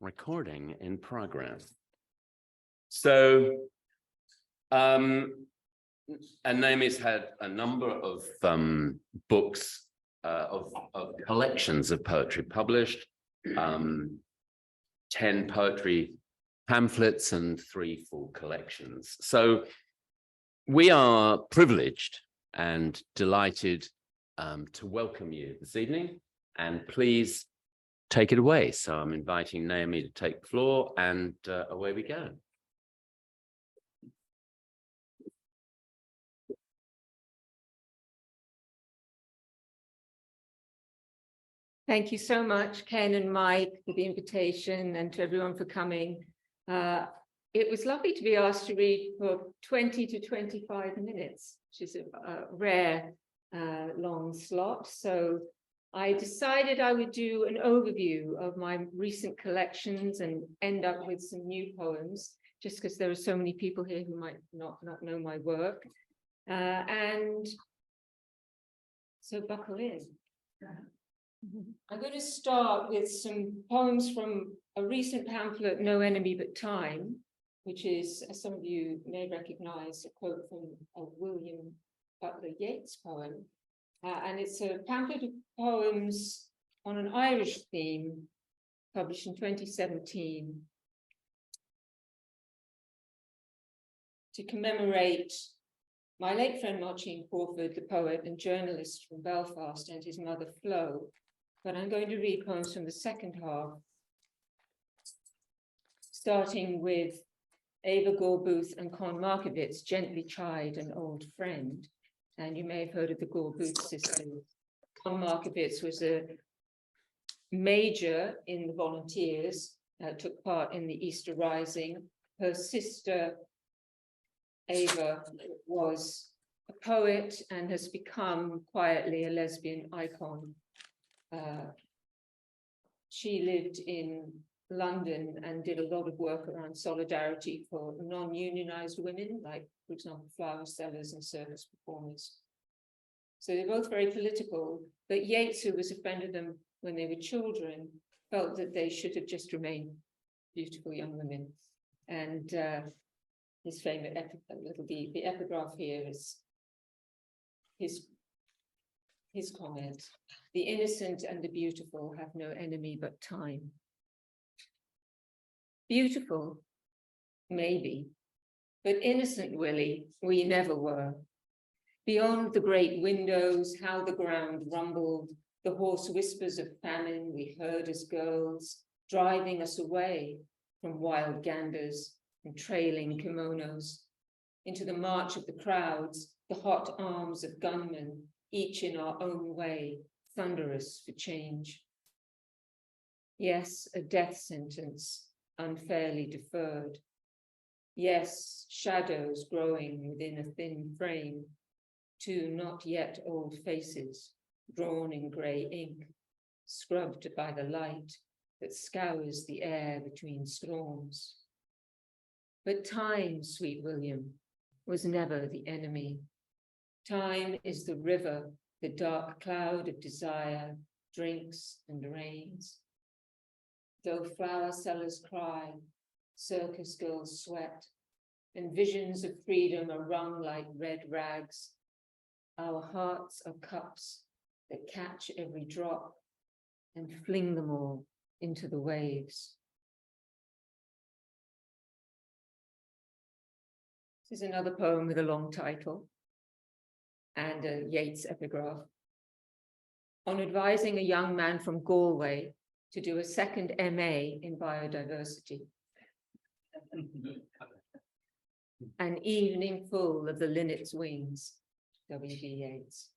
Recording in progress. So, and Naomi's had a number of books, of collections of poetry published, 10 poetry pamphlets and 3 full collections. So we are privileged and delighted to welcome you this evening, and please take it away. So I'm inviting Naomi to take the floor, and away we go. Thank you so much, Ken and Mike, for the invitation, and to everyone for coming. It was lovely to be asked to read for 20 to 25 minutes, which is a rare long slot. So I decided I would do an overview of my recent collections and end up with some new poems, just because there are so many people here who might not know my work. And so buckle in. I'm going to start with some poems from a recent pamphlet, No Enemy But Time, which is, as some of you may recognize, a quote from a William Butler Yeats poem. And it's a pamphlet of poems on an Irish theme, published in 2017, to commemorate my late friend Marcin Crawford, the poet and journalist from Belfast, and his mother Flo. But I'm going to read poems from the second half, starting with Ava Gore Booth and Con Markovitz, Gently Chide an Old Friend. And you may have heard of the Gore Booth sisters. Con Markovitz was a major in the volunteers, took part in the Easter Rising. Her sister, Ava, was a poet and has become quietly a lesbian icon. She lived in London and did a lot of work around solidarity for non-unionized women, like, for example, flower sellers and circus performers. So they're both very political, but Yeats, who was a friend of them when they were children, felt that they should have just remained beautiful young women. And his famous the epigraph here is his comment: "The innocent and the beautiful have no enemy but time." Beautiful, maybe, but innocent, Willie, we never were. Beyond the great windows, how the ground rumbled, the hoarse whispers of famine we heard as girls, driving us away from wild ganders and trailing kimonos, into the march of the crowds, the hot arms of gunmen, each in our own way, thunderous for change. Yes, a death sentence, unfairly deferred. Yes, shadows growing within a thin frame, 2 not yet old faces, drawn in grey ink, scrubbed by the light that scours the air between storms. But time, sweet William, was never the enemy. Time is the river, the dark cloud of desire, drinks and rains. Though flower sellers cry, circus girls sweat, and visions of freedom are wrung like red rags, our hearts are cups that catch every drop and fling them all into the waves. This is another poem with a long title and a Yeats epigraph. On advising a young man from Galway to do a second MA in biodiversity. An evening full of the linnet's wings, W.B. Yeats.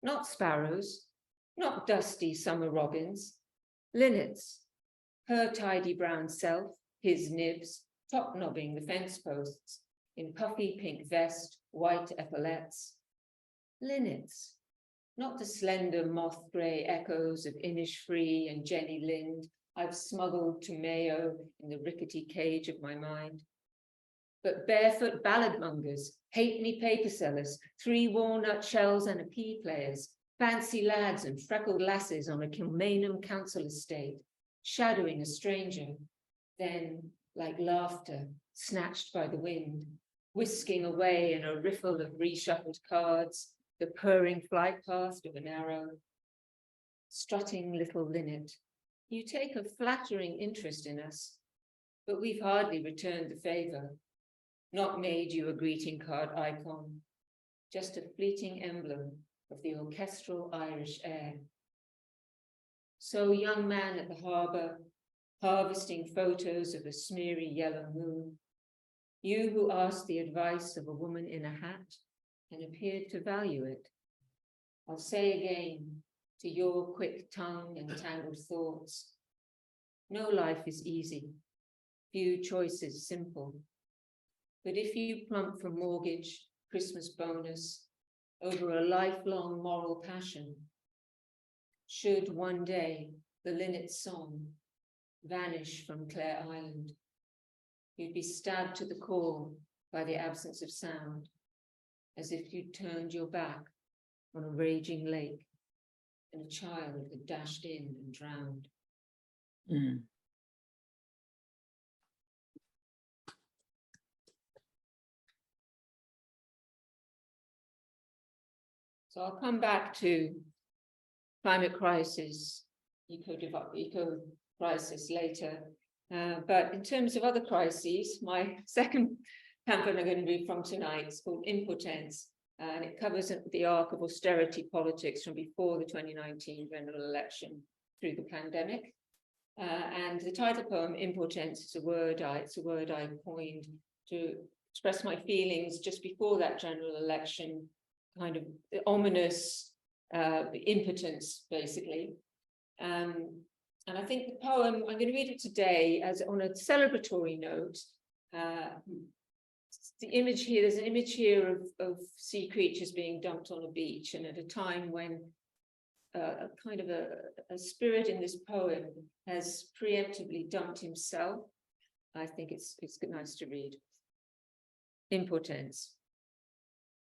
Not sparrows, not dusty summer robins, linnets, her tidy brown self, his nibs, top-knobbing the fence posts, in puffy pink vest, white epaulets. Linnets, not the slender moth-grey echoes of Innisfree and Jenny Lind I've smuggled to Mayo in the rickety cage of my mind, but barefoot balladmongers, halfpenny paper sellers, 3 walnut shells and a pea players, fancy lads and freckled lasses on a Kilmainham council estate, shadowing a stranger, then like laughter snatched by the wind, whisking away in a riffle of reshuffled cards, the purring flight path of an arrow. Strutting little linnet, you take a flattering interest in us, but we've hardly returned the favor, not made you a greeting card icon, just a fleeting emblem of the orchestral Irish air. So, young man at the harbour, harvesting photos of a smeary yellow moon, you who asked the advice of a woman in a hat and appeared to value it, I'll say again, to your quick tongue and tangled thoughts, no life is easy, few choices simple. But if you plump for mortgage, Christmas bonus, over a lifelong moral passion, should one day the linnet song vanish from Clare Island, you'd be stabbed to the core by the absence of sound, as if you'd turned your back on a raging lake and a child had dashed in and drowned. Mm. So I'll come back to climate crisis, eco crisis later. But in terms of other crises, my second pamphlet I'm going to read from tonight is called Impotence, and it covers the arc of austerity politics from before the 2019 general election through the pandemic. And the title poem, Impotence, is a word I coined to express my feelings just before that general election, kind of ominous impotence, basically. And I think the poem, I'm going to read it today as on a celebratory note. The image here, there's an image here of sea creatures being dumped on a beach, and at a time when a kind of a spirit in this poem has preemptively dumped himself. I think it's nice to read. Impotence.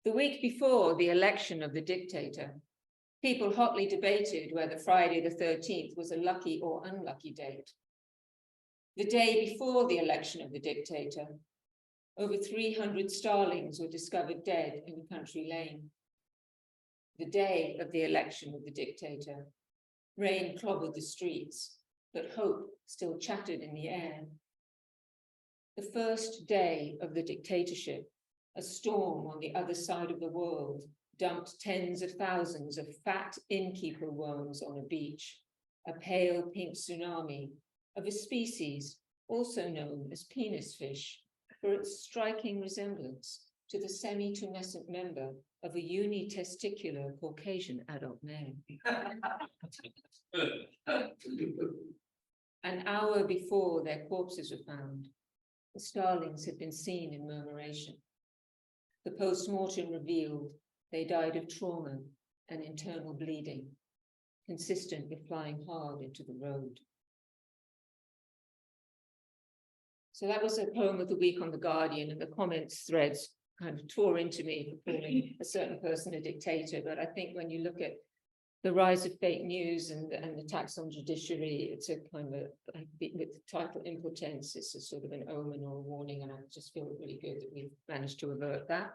The week before the election of the dictator, people hotly debated whether Friday the 13th was a lucky or unlucky date. The day before the election of the dictator, over 300 starlings were discovered dead in a country lane. The day of the election of the dictator, rain clobbered the streets, but hope still chattered in the air. The first day of the dictatorship, a storm on the other side of the world dumped tens of thousands of fat innkeeper worms on a beach, a pale pink tsunami of a species also known as penis fish for its striking resemblance to the semi-tumescent member of a unitesticular Caucasian adult male. An hour before their corpses were found, the starlings had been seen in murmuration. The post-mortem revealed they died of trauma and internal bleeding, consistent with flying hard into the road. So that was a poem of the week on The Guardian, and the comments threads kind of tore into me for calling a certain person a dictator. But I think when you look at the rise of fake news and the attacks on judiciary, it's a kind of, with the title Impotence, it's a sort of an omen or a warning, and I just feel really good that we've managed to avert that.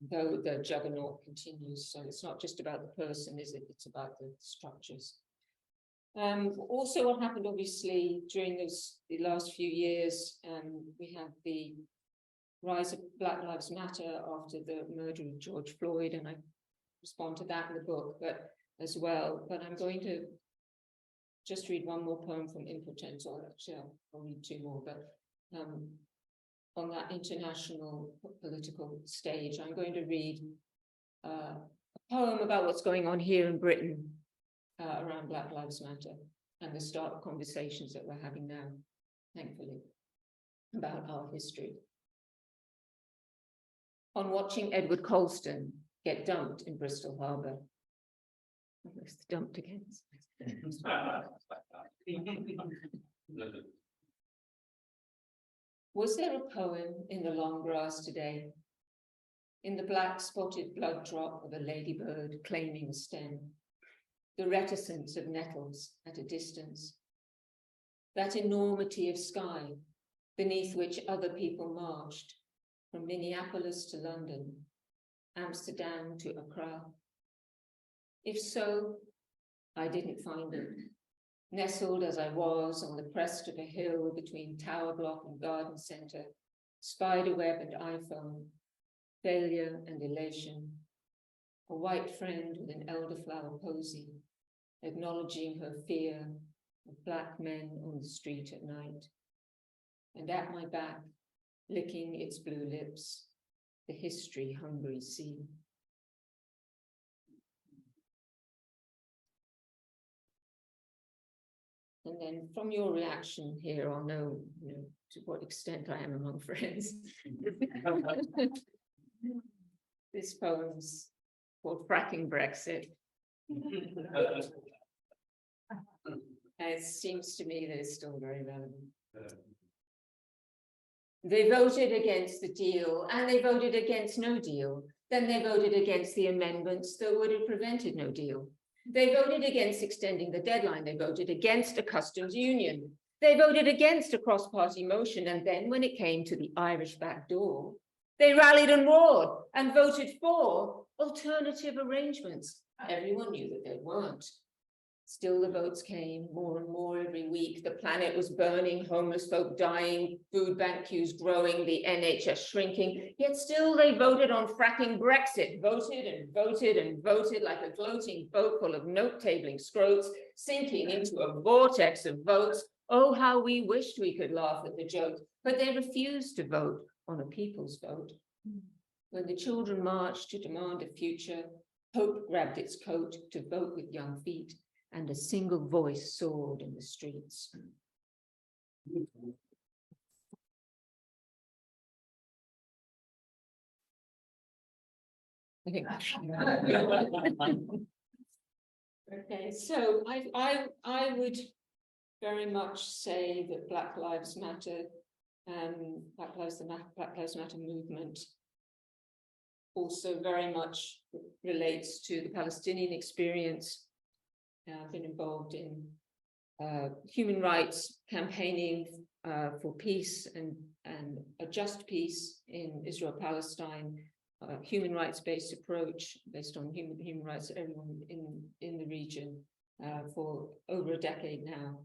Though the juggernaut continues, so it's not just about the person, is it? It's about the structures. Also, what happened, obviously, during the last few years, we had the rise of Black Lives Matter after the murder of George Floyd, and I respond to that in the book, but as well. But I'm going to just read one more poem from Impotence, or actually I'll read two more, but on that international political stage, I'm going to read a poem about what's going on here in Britain around Black Lives Matter and the start of conversations that we're having now, thankfully, about our history. On watching Edward Colston get dumped in Bristol Harbour. Almost dumped again. Was there a poem in the long grass today? In the black spotted blood drop of a ladybird claiming a stem? the reticence of nettles at a distance, that enormity of sky beneath which other people marched from Minneapolis to London, Amsterdam to Accra. If so, I didn't find it. Nestled as I was on the crest of a hill between Tower Block and Garden Centre, spiderweb and iPhone, failure and elation, a white friend with an elderflower posy, acknowledging her fear of black men on the street at night, and at my back, licking its blue lips, the history-hungry sea. And then from your reaction here, I'll know, to what extent I am among friends. This poem's called Fracking Brexit. It seems to me that it's still very relevant. They voted against the deal, and they voted against no deal. Then they voted against the amendments that would have prevented no deal. They voted against extending the deadline. They voted against a customs union. They voted against a cross-party motion. And then when it came to the Irish backdoor, they rallied and roared and voted for alternative arrangements. Everyone knew that they weren't. Still, the votes came more and more every week. The planet was burning, homeless folk dying, food bank queues growing, the NHS shrinking. Yet still they voted on fracking Brexit, voted and voted and voted like a gloating boat full of note-tabling scrotes, sinking into a vortex of votes. Oh, how we wished we could laugh at the joke, but they refused to vote on a people's vote. When the children marched to demand a future, hope grabbed its coat to vote with young feet, and a single voice soared in the streets. I think. Okay, so I would very much say that Black Lives Matter, Black Lives Matter movement also very much relates to the Palestinian experience. I've been involved in human rights campaigning for peace and a just peace in Israel-Palestine, human rights-based approach based on human rights of everyone in the region for over a decade now.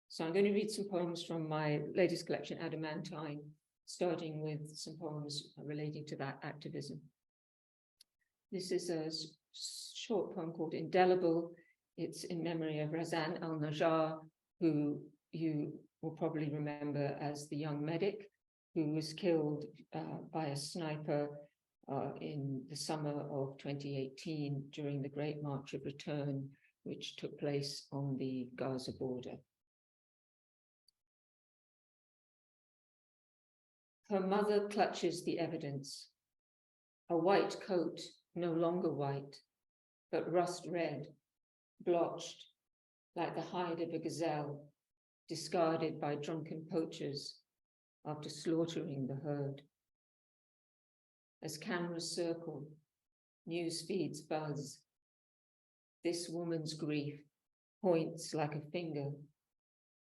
So I'm going to read some poems from my latest collection, Adamantine, starting with some poems relating to that activism. This is a short poem called Indelible. It's in memory of Razan al-Najjar, who you will probably remember as the young medic who was killed by a sniper in the summer of 2018 during the Great March of Return, which took place on the Gaza border. Her mother clutches the evidence. A white coat, no longer white, but rust red, blotched like the hide of a gazelle, discarded by drunken poachers after slaughtering the herd. As cameras circle, news feeds buzz. This woman's grief points like a finger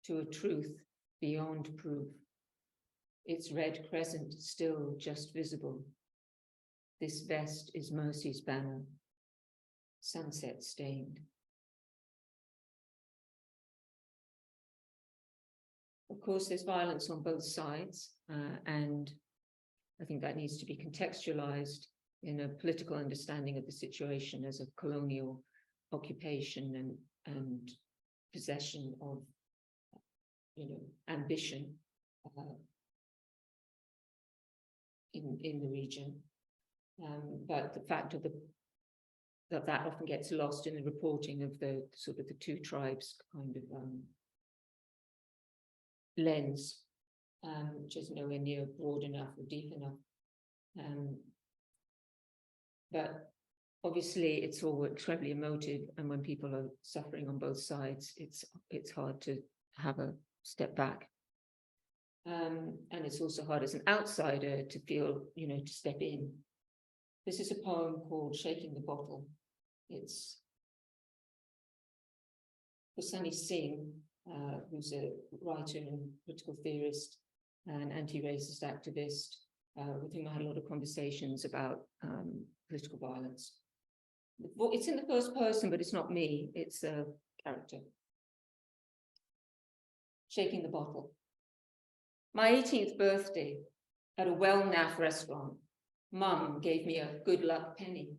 to a truth beyond proof. Its red crescent still just visible. This vest is mercy's banner, sunset stained. Of course, there's violence on both sides, and I think that needs to be contextualized in a political understanding of the situation as a colonial occupation and possession of, ambition in the region. But the fact of that often gets lost in the reporting of the sort of the two tribes kind of lens, which is nowhere near broad enough or deep enough. But obviously it's all incredibly emotive, and when people are suffering on both sides, it's hard to have a step back. And it's also hard as an outsider to feel, to step in. This is a poem called Shaking the Bottle. It's Sunny Singh, who's a writer and political theorist and anti-racist activist, with whom I had a lot of conversations about political violence. It's in the first person, but it's not me, it's a character. Shaking the bottle. My 18th birthday at a well-naff restaurant, Mum gave me a good luck penny,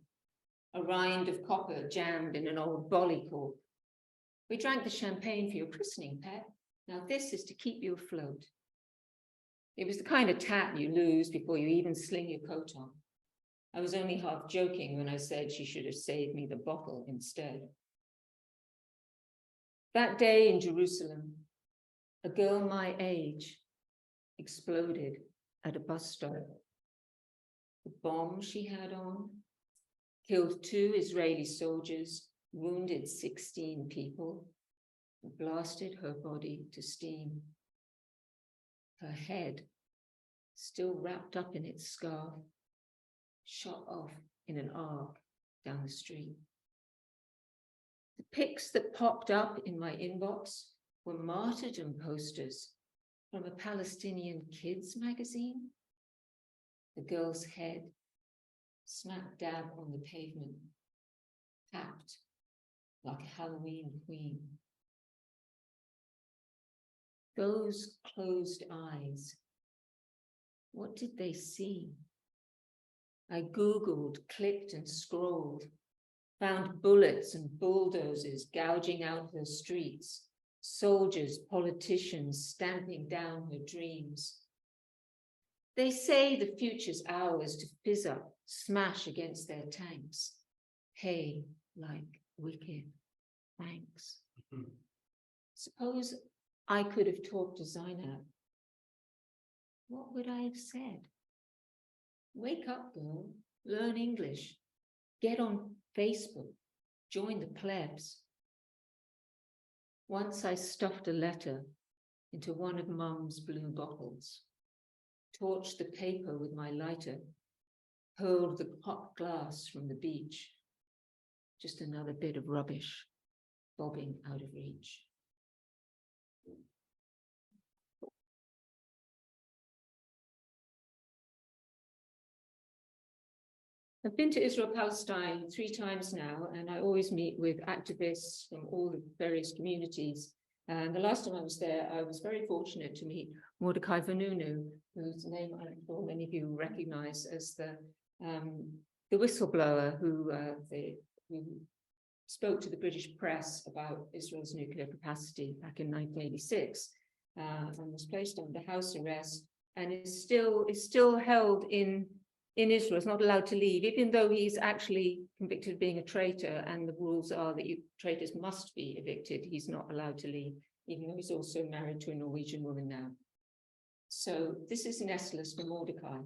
a rind of copper jammed in an old bolly cork. We drank the champagne for your christening, pet. Now this is to keep you afloat. It was the kind of tap you lose before you even sling your coat on. I was only half joking when I said she should have saved me the bottle instead. That day in Jerusalem, a girl my age exploded at a bus stop. The bomb she had on killed 2 Israeli soldiers, wounded 16 people, and blasted her body to steam. Her head, still wrapped up in its scarf, shot off in an arc down the street. The pics that popped up in my inbox were martyrdom posters from a Palestinian kids magazine. The girl's head smack dab on the pavement, packed like a Halloween queen. Those closed eyes, what did they see? I Googled, clicked and scrolled, found bullets and bulldozers gouging out her streets, soldiers, politicians stamping down her dreams. They say the future's ours to fizz up, smash against their tanks. Hey, like wicked, thanks. Suppose I could have talked to Zainab. What would I have said? Wake up, girl, learn English, get on Facebook, join the plebs. Once I stuffed a letter into one of Mum's blue bottles, torched the paper with my lighter, hurled the hot glass from the beach. Just another bit of rubbish bobbing out of reach. I've been to Israel-Palestine 3 times now, and I always meet with activists from all the various communities. And the last time I was there, I was very fortunate to meet Mordecai Vanunu, whose name I'm sure many of you recognize as the whistleblower who spoke to the British press about Israel's nuclear capacity back in 1986, and was placed under house arrest, and is still held in Israel, is not allowed to leave, even though he's actually convicted of being a traitor, and the rules are that traitors must be evicted. He's not allowed to leave, even though he's also married to a Norwegian woman now. So this is Nestler's for Mordecai.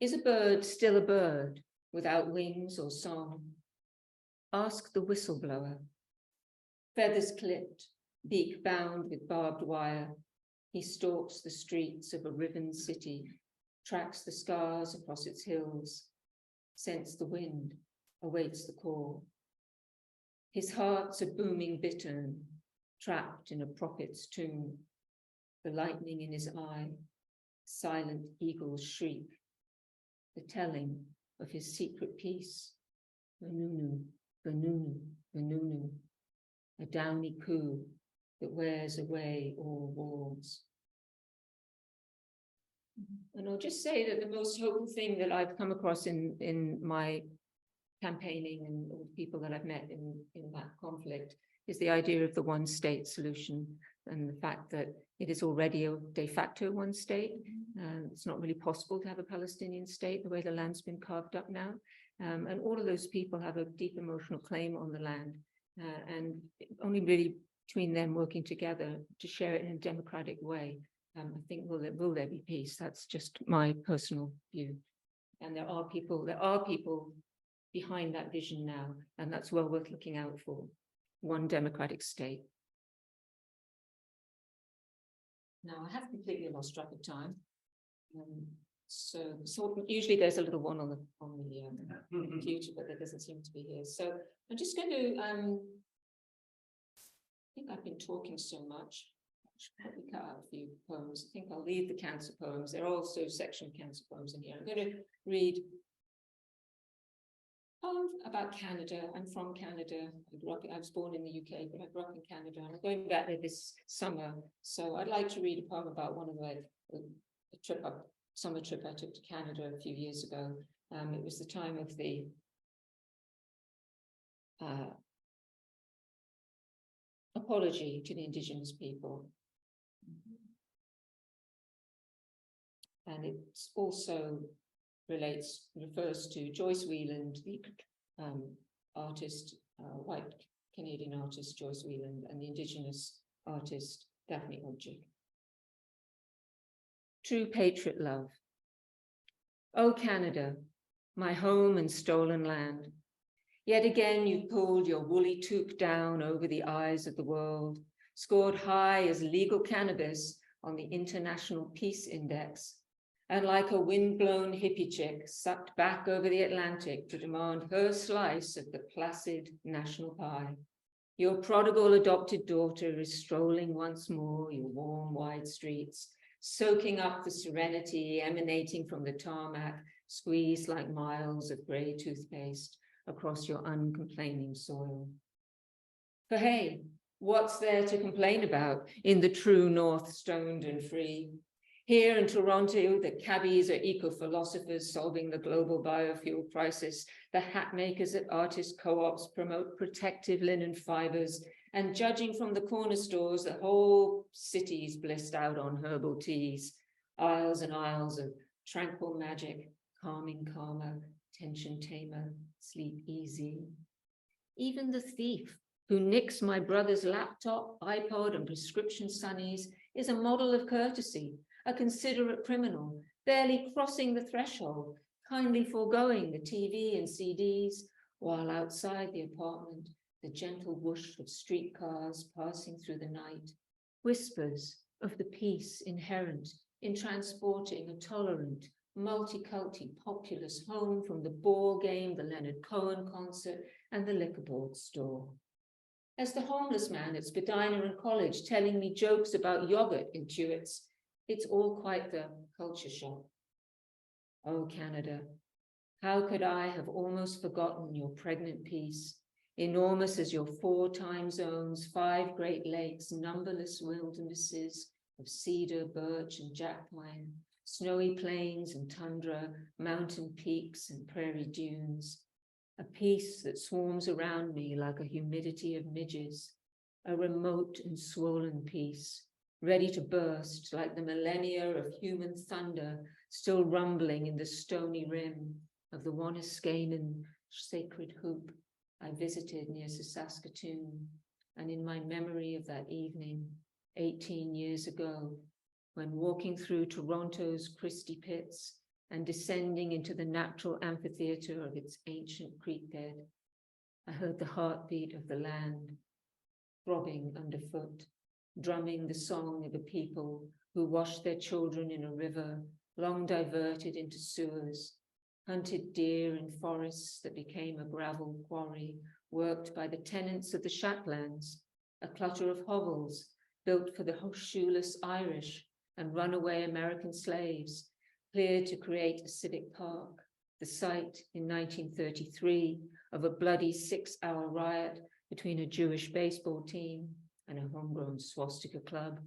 Is a bird still a bird without wings or song? Ask the whistleblower. Feathers clipped, beak bound with barbed wire, he stalks the streets of a riven city, tracks the scars across its hills, scents the wind, awaits the call. His heart's a booming bittern, trapped in a prophet's tomb, the lightning in his eye, silent eagle's shriek, the telling of his secret peace. Vanunu, Vanunu, Vanunu, a downy coo that wears away all walls. And I'll just say that the most hopeful thing that I've come across in my campaigning and all the people that I've met in that conflict is the idea of the one state solution, and the fact that it is already a de facto one state. It's not really possible to have a Palestinian state the way the land's been carved up now. And all of those people have a deep emotional claim on the land, and only really between them working together to share it in a democratic way, I think will there be peace. That's just my personal view. And there are people behind that vision now, and that's well worth looking out for. One democratic state. Now I have completely lost track of time. So usually there's a little one on the computer, but there doesn't seem to be here. So I'm just going to, I think I've been talking so much. I should probably cut out a few poems. I think I'll leave the cancer poems. There are also section cancer poems in here. I'm going to read a poem about Canada. I'm from Canada. I was born in the UK, but I grew up in Canada. I'm going back there this summer. So I'd like to read a poem about one of the summer trip I took to Canada a few years ago. It was the time of the apology to the Indigenous people. And it also refers to Joyce Wheeland, the artist, white Canadian artist Joyce Wheeland, and the Indigenous artist Daphne Odjick. True patriot love. O Canada, my home and stolen land. Yet again you pulled your woolly toque down over the eyes of the world, scored high as legal cannabis on the International Peace Index, and like a windblown hippie chick sucked back over the Atlantic to demand her slice of the placid national pie. Your prodigal adopted daughter is strolling once more your warm, wide streets, soaking up the serenity emanating from the tarmac, squeezed like miles of grey toothpaste across your uncomplaining soil. For hey, what's there to complain about in the true North, stoned and free? Here in Toronto, the cabbies are eco-philosophers solving the global biofuel crisis. The hat makers at artist co-ops promote protective linen fibers, and judging from the corner stores, the whole city's blissed out on herbal teas, aisles and aisles of tranquil magic, calming karma, tension tamer, sleep easy. Even the thief who nicks my brother's laptop, iPod, and prescription sunnies is a model of courtesy, a considerate criminal, barely crossing the threshold, kindly foregoing the TV and CDs, while outside the apartment, the gentle whoosh of streetcars passing through the night whispers of the peace inherent in transporting a tolerant, multiculti populace home from the ball game, the Leonard Cohen concert, and the liquor board store. As the homeless man at Spadina and College telling me jokes about yogurt intuits, it's all quite the culture shock. Oh, Canada, how could I have almost forgotten your pregnant peace, enormous as your 4 time zones, 5 Great Lakes, numberless wildernesses of cedar, birch, and jack pine, snowy plains and tundra, mountain peaks and prairie dunes, a peace that swarms around me like a humidity of midges, a remote and swollen peace, ready to burst like the millennia of human thunder still rumbling in the stony rim of the Waniscanen sacred hoop I visited near Saskatoon, and in my memory of that evening 18 years ago, when walking through Toronto's Christie Pits and descending into the natural amphitheatre of its ancient creek bed, I heard the heartbeat of the land throbbing underfoot, drumming the song of a people who washed their children in a river long diverted into sewers, hunted deer in forests that became a gravel quarry, worked by the tenants of the Shatlands, a clutter of hovels built for the shoeless Irish and runaway American slaves, cleared to create a civic park, the site in 1933 of a bloody 6-hour riot between a Jewish baseball team and a homegrown swastika club,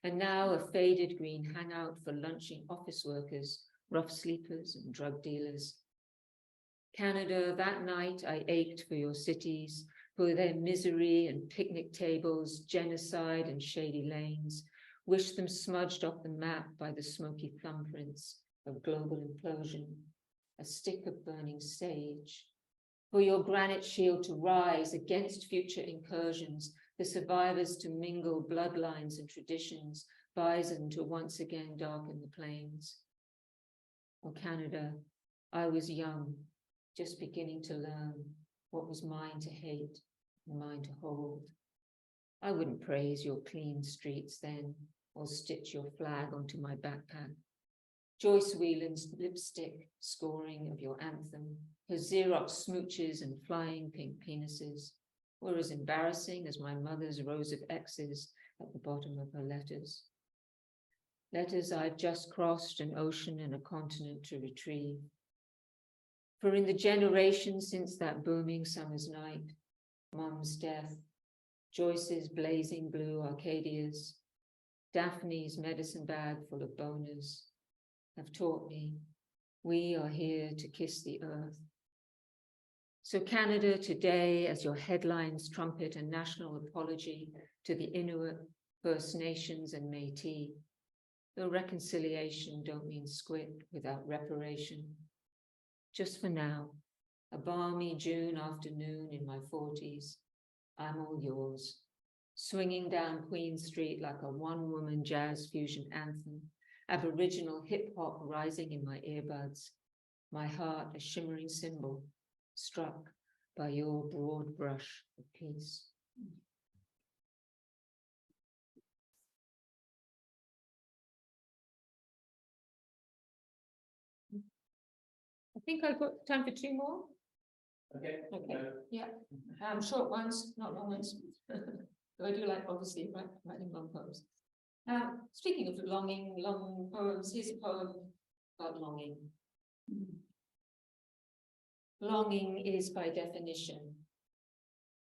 and now a faded green hangout for lunching office workers, rough sleepers, and drug dealers. Canada, that night I ached for your cities, for their misery and picnic tables, genocide and shady lanes, wished them smudged off the map by the smoky thumbprints of global implosion, a stick of burning sage, for your granite shield to rise against future incursions, the survivors to mingle bloodlines and traditions, bison to once again darken the plains. Oh, Canada, I was young, just beginning to learn what was mine to hate and mine to hold. I wouldn't praise your clean streets then, or stitch your flag onto my backpack. Joyce Whelan's lipstick scoring of your anthem, her Xerox smooches and flying pink penises were as embarrassing as my mother's rows of X's at the bottom of her letters. Letters I'd just crossed an ocean and a continent to retrieve. For in the generation since that booming summer's night, Mum's death, Joyce's blazing blue Arcadias, Daphne's medicine bag full of boners, have taught me we are here to kiss the earth. So Canada today, as your headlines trumpet a national apology to the Inuit, First Nations and Métis, though reconciliation don't mean squid without reparation. Just for now, a balmy June afternoon in my 40s, I'm all yours, swinging down Queen Street like a one-woman jazz fusion anthem, Aboriginal hip-hop rising in my earbuds, my heart a shimmering cymbal, struck by your broad brush of peace. I think I've got time for two more. Okay. Okay. Yeah. Short ones, not long ones. Though I do like, obviously, writing long poems. Speaking of longing, long poems, here's a poem about longing. Longing is by definition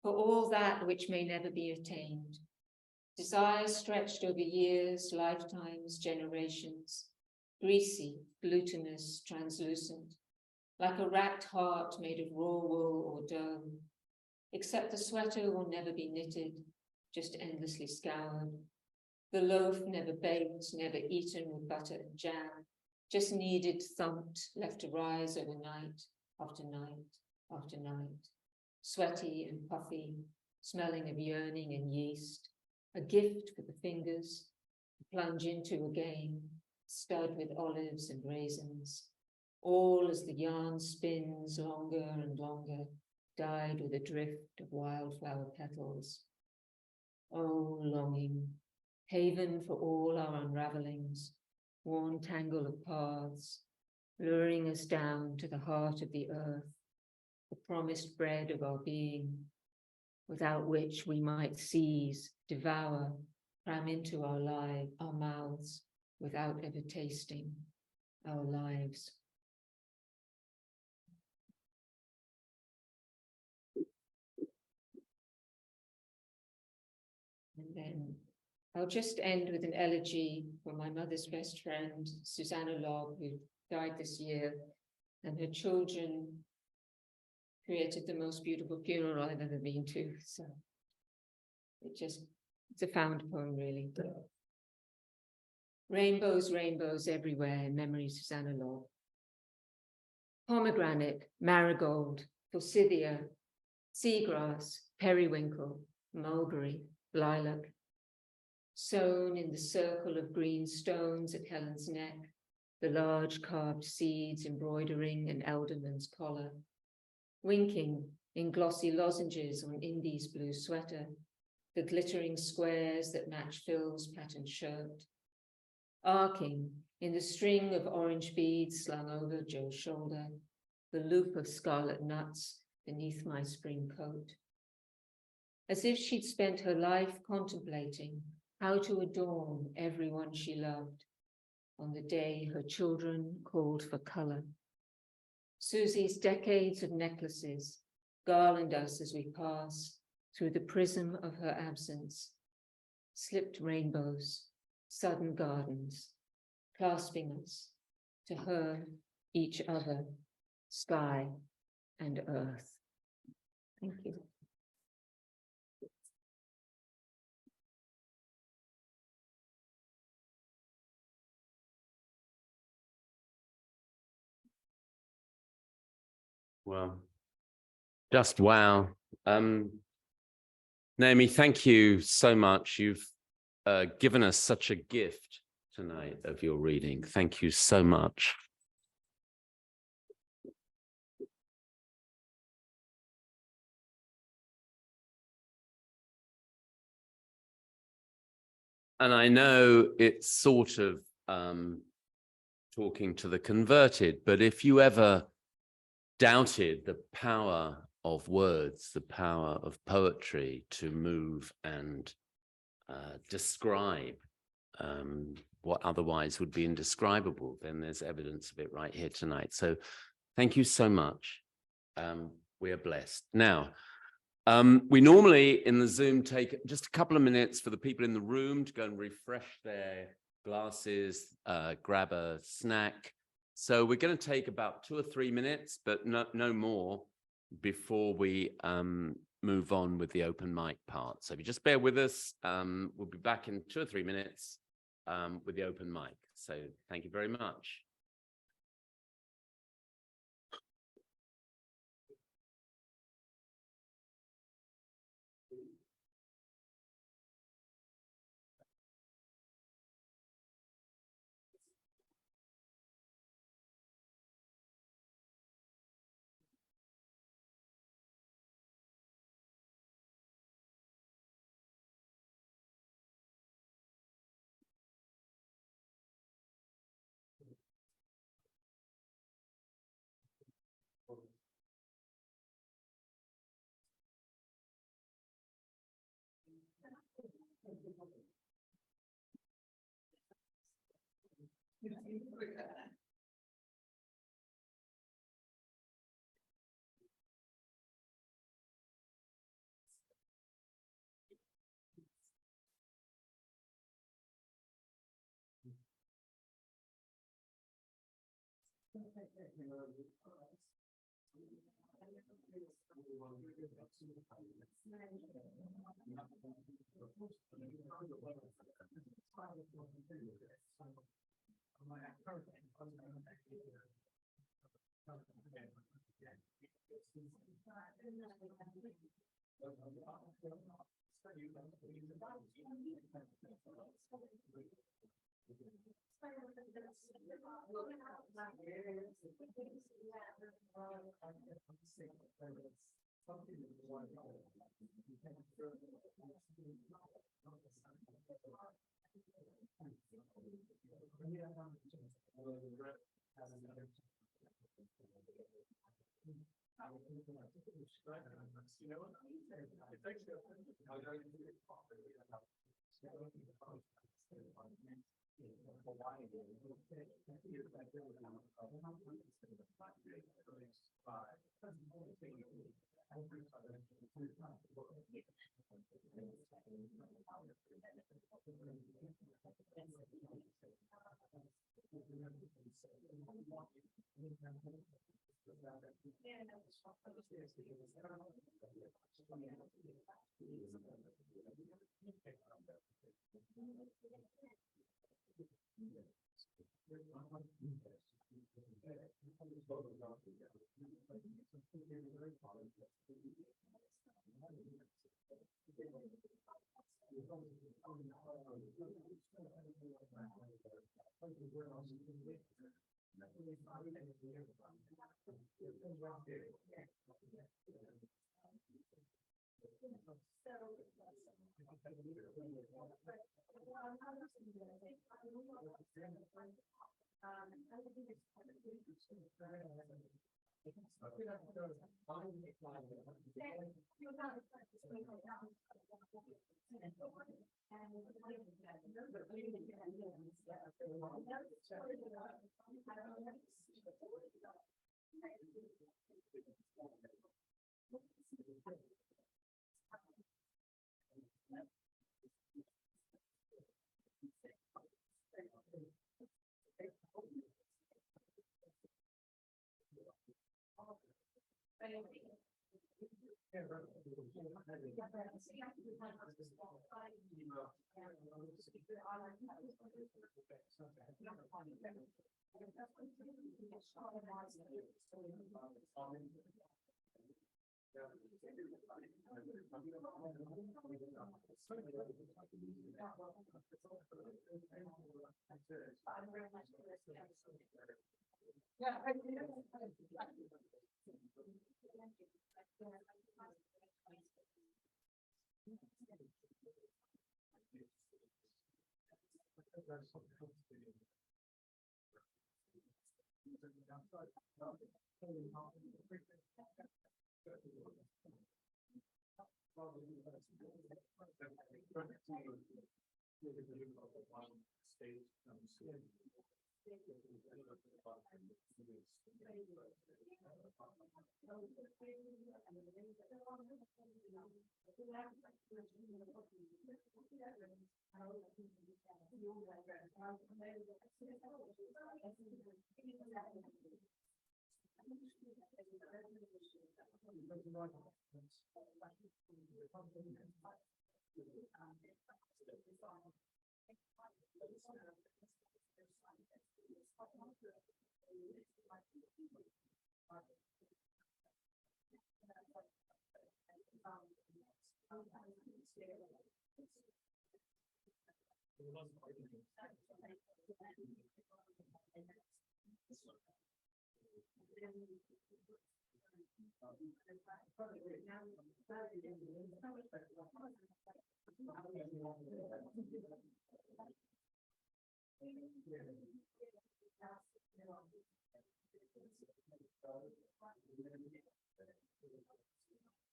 for all that which may never be attained. Desires stretched over years, lifetimes, generations, greasy, glutinous, translucent, like a racked heart made of raw wool or dough, except the sweater will never be knitted, just endlessly scoured. The loaf never baked, never eaten with butter and jam, just kneaded, thumped, left to rise overnight, after night, after night, sweaty and puffy, smelling of yearning and yeast, a gift for the fingers, to plunge into again, stud with olives and raisins, all as the yarn spins longer and longer, dyed with a drift of wildflower petals. Oh, longing, haven for all our unravelings, worn tangle of paths, luring us down to the heart of the earth, the promised bread of our being, without which we might seize, devour, cram into our mouths, without ever tasting our lives. And then I'll just end with an elegy for my mother's best friend, Susanna Lobb, who died this year, and her children created the most beautiful funeral I've ever been to. So it's a found poem, really. Rainbows, rainbows everywhere in memory of Susanna Lobb. Pomegranate, marigold, forsythia, seagrass, periwinkle, mulberry, lilac, sewn in the circle of green stones at Helen's neck, the large carved seeds embroidering an elderman's collar, winking in glossy lozenges on Indy's blue sweater, the glittering squares that match Phil's patterned shirt, arcing in the string of orange beads slung over Joe's shoulder, the loop of scarlet nuts beneath my spring coat. As if she'd spent her life contemplating how to adorn everyone she loved on the day her children called for color. Susie's decades of necklaces garland us as we pass through the prism of her absence, slipped rainbows, sudden gardens, clasping us to her, each other, sky and earth. Thank you. Well, just wow. Naomi, thank you so much. You've given us such a gift tonight of your reading. Thank you so much. And I know it's sort of talking to the converted. But if you ever doubted the power of words, the power of poetry to move and describe what otherwise would be indescribable, then there's evidence of it right here tonight. So thank you so much. We are blessed. Now, we normally in the Zoom take just a couple of minutes for the people in the room to go and refresh their glasses, grab a snack. So we're going to take about 2 or 3 minutes, but no more before we move on with the open mic part. So if you just bear with us, we'll be back in 2 or 3 minutes with the open mic. So thank you very much.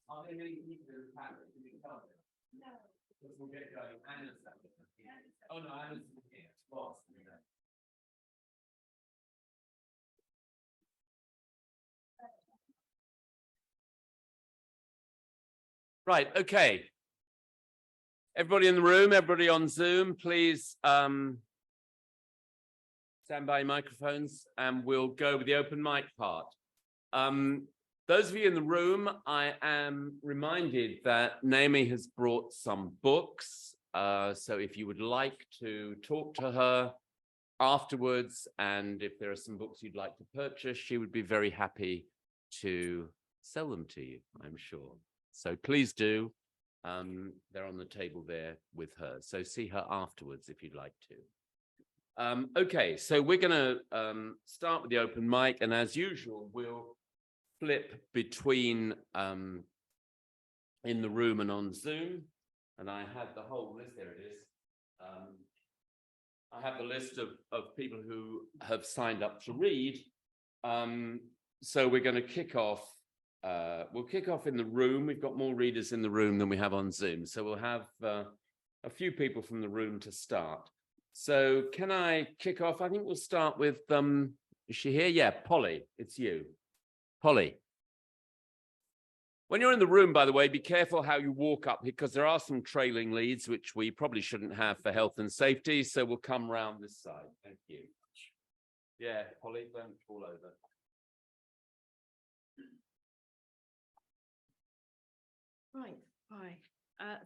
Are there any people in the panel who can come? No. We'll get going. Anna's here. Oh no, Anna's here. Boss. Right, okay. Everybody in the room, everybody on Zoom, please stand by microphones and we'll go with the open mic part. Those of you in the room, I am reminded that Naomi has brought some books. So if you would like to talk to her afterwards, and if there are some books you'd like to purchase, she would be very happy to sell them to you, I'm sure. So please do. They're on the table there with her. So see her afterwards if you'd like to. Okay, so we're going to start with the open mic. And as usual, we'll flip between in the room and on Zoom. And I have the whole list. There it is. I have the list of people who have signed up to read. So we're going to kick off. We'll kick off in the room. We've got more readers in the room than we have on Zoom. So we'll have a few people from the room to start. So can I kick off? I think we'll start with, is she here? Yeah, Polly, it's you. Polly. When you're in the room, by the way, be careful how you walk up because there are some trailing leads, which we probably shouldn't have for health and safety. So we'll come round this side. Thank you. Yeah, Polly, don't fall over. Right, hi.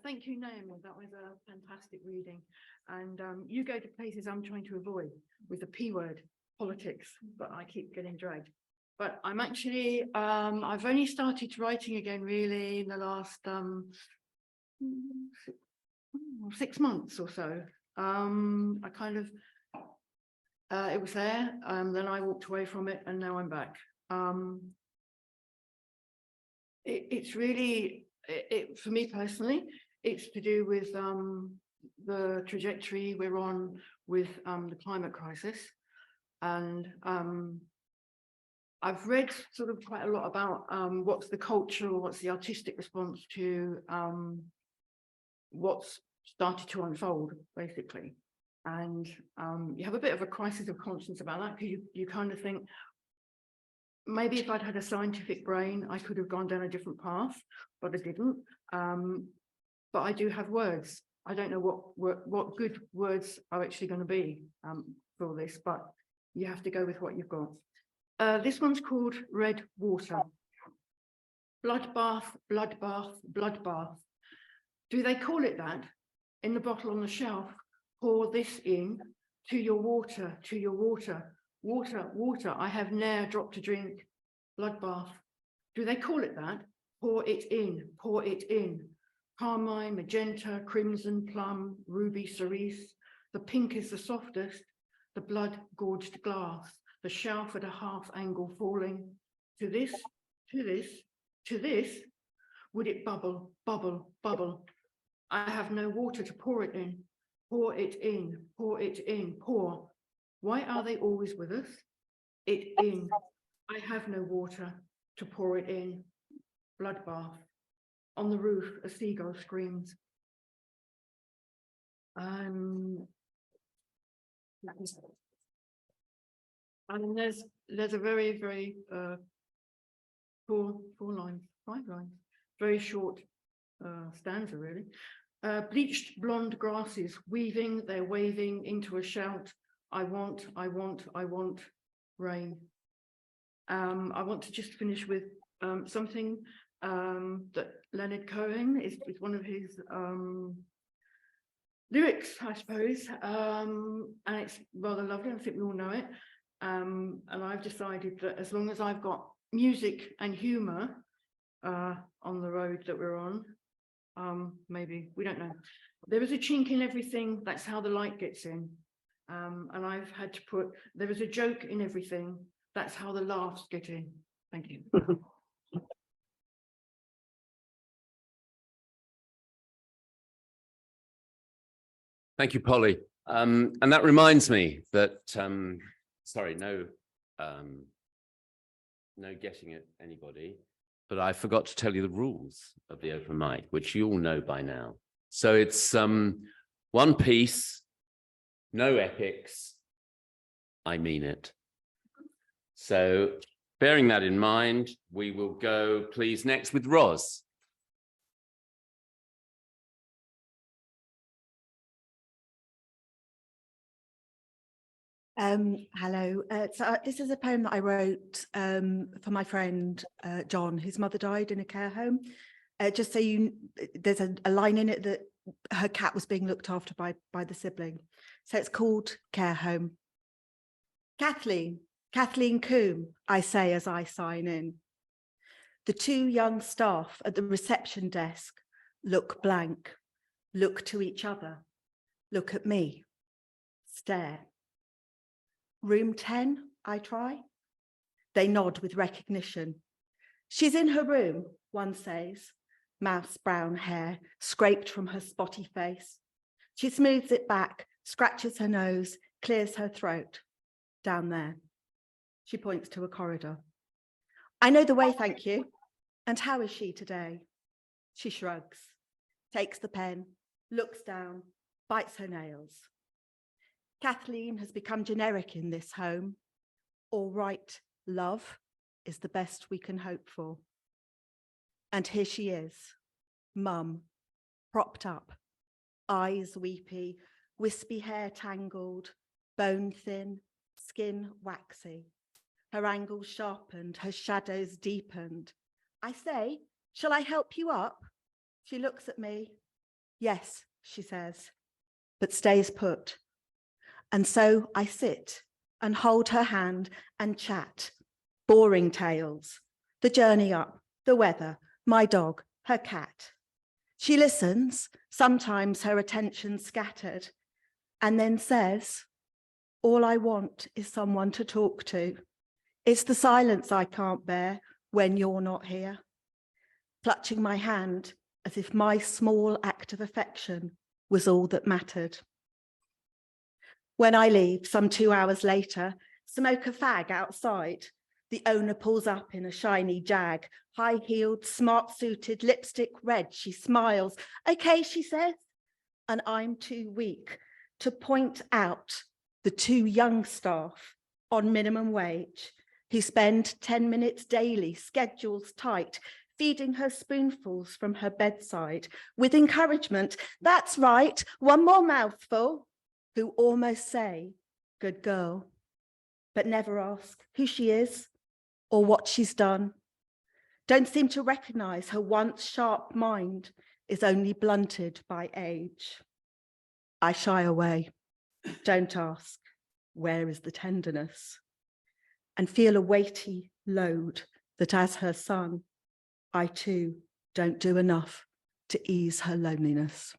Thank you, Naomi. That was a fantastic reading. And you go to places I'm trying to avoid with the P word, politics, but I keep getting dragged. But I'm actually, I've only started writing again really in the last 6 months or so. I kind of, it was there, then I walked away from it and now I'm back. It's really, for me personally, it's to do with the trajectory we're on with the climate crisis. And I've read sort of quite a lot about what's the cultural, what's the artistic response to what's started to unfold, basically. And you have a bit of a crisis of conscience about that because you kind of think, maybe if I'd had a scientific brain, I could have gone down a different path, but I didn't. But I do have words. I don't know what good words are actually going to be for this, but you have to go with what you've got. This one's called Red Water. Bloodbath, bloodbath, bloodbath. Do they call it that? In the bottle on the shelf, pour this in to your water, to your water. Water, water, I have ne'er dropped a drink. Bloodbath. Do they call it that? Pour it in, pour it in. Carmine, magenta, crimson, plum, ruby, cerise. The pink is the softest, the blood-gorged glass, the shelf at a half angle falling. To this, to this, to this, would it bubble, bubble, bubble? I have no water to pour it in. Pour it in, pour it in, pour. Why are they always with us? it in. I have no water to pour it in. Bloodbath. On the roof, a seagull screams. And there's a very four lines, 5 lines, very short stanza really. Bleached blonde grasses weaving, they're waving into a shout. I want rain. I want to just finish with something that Leonard Cohen is one of his lyrics, I suppose, and it's rather lovely. I think we all know it. And I've decided that as long as I've got music and humour on the road that we're on, maybe, we don't know. There is a chink in everything, that's how the light gets in. And I've had to put, there is a joke in everything, that's how the laughs get in. Thank you. Thank you, Polly. And that reminds me that, sorry, no getting at anybody, but I forgot to tell you the rules of the open mic, which you all know by now. So it's one piece, no epics, I mean it. So bearing that in mind, we will go, please, next with Ros. Hello. So this is a poem that I wrote for my friend John, whose mother died in a care home. Just so you, there's a line in it that her cat was being looked after by the sibling. So it's called Care Home. Kathleen Coombe, I say as I sign in. The 2 young staff at the reception desk look blank, look to each other, look at me, stare. Room 10, I try. They nod with recognition. She's in her room, one says, mouse brown hair scraped from her spotty face. She smooths it back, scratches her nose, clears her throat. Down there. She points to a corridor. I know the way, thank you. And how is she today? She shrugs, takes the pen, looks down, bites her nails. Kathleen has become generic in this home. All right, love is the best we can hope for. And here she is, mum, propped up, eyes weepy, wispy hair tangled, bone thin, skin waxy. Her angles sharpened, her shadows deepened. I say, shall I help you up? She looks at me. Yes, she says, but stays put. And so I sit and hold her hand and chat, boring tales, the journey up, the weather, my dog, her cat. She listens, sometimes her attention scattered, and then says, all I want is someone to talk to. It's the silence I can't bear when you're not here. Clutching my hand as if my small act of affection was all that mattered. When I leave, some 2 hours later, smoke a fag outside. The owner pulls up in a shiny Jag, high-heeled, smart-suited, lipstick red. She smiles. Okay, she says, and I'm too weak to point out the 2 young staff on minimum wage who spend 10 minutes daily, schedules tight, feeding her spoonfuls from her bedside with encouragement. That's right, one more mouthful. Who almost say, good girl, but never ask who she is or what she's done. Don't seem to recognize her once sharp mind is only blunted by age. I shy away, don't ask, where is the tenderness? And feel a weighty load that as her son, I too don't do enough to ease her loneliness.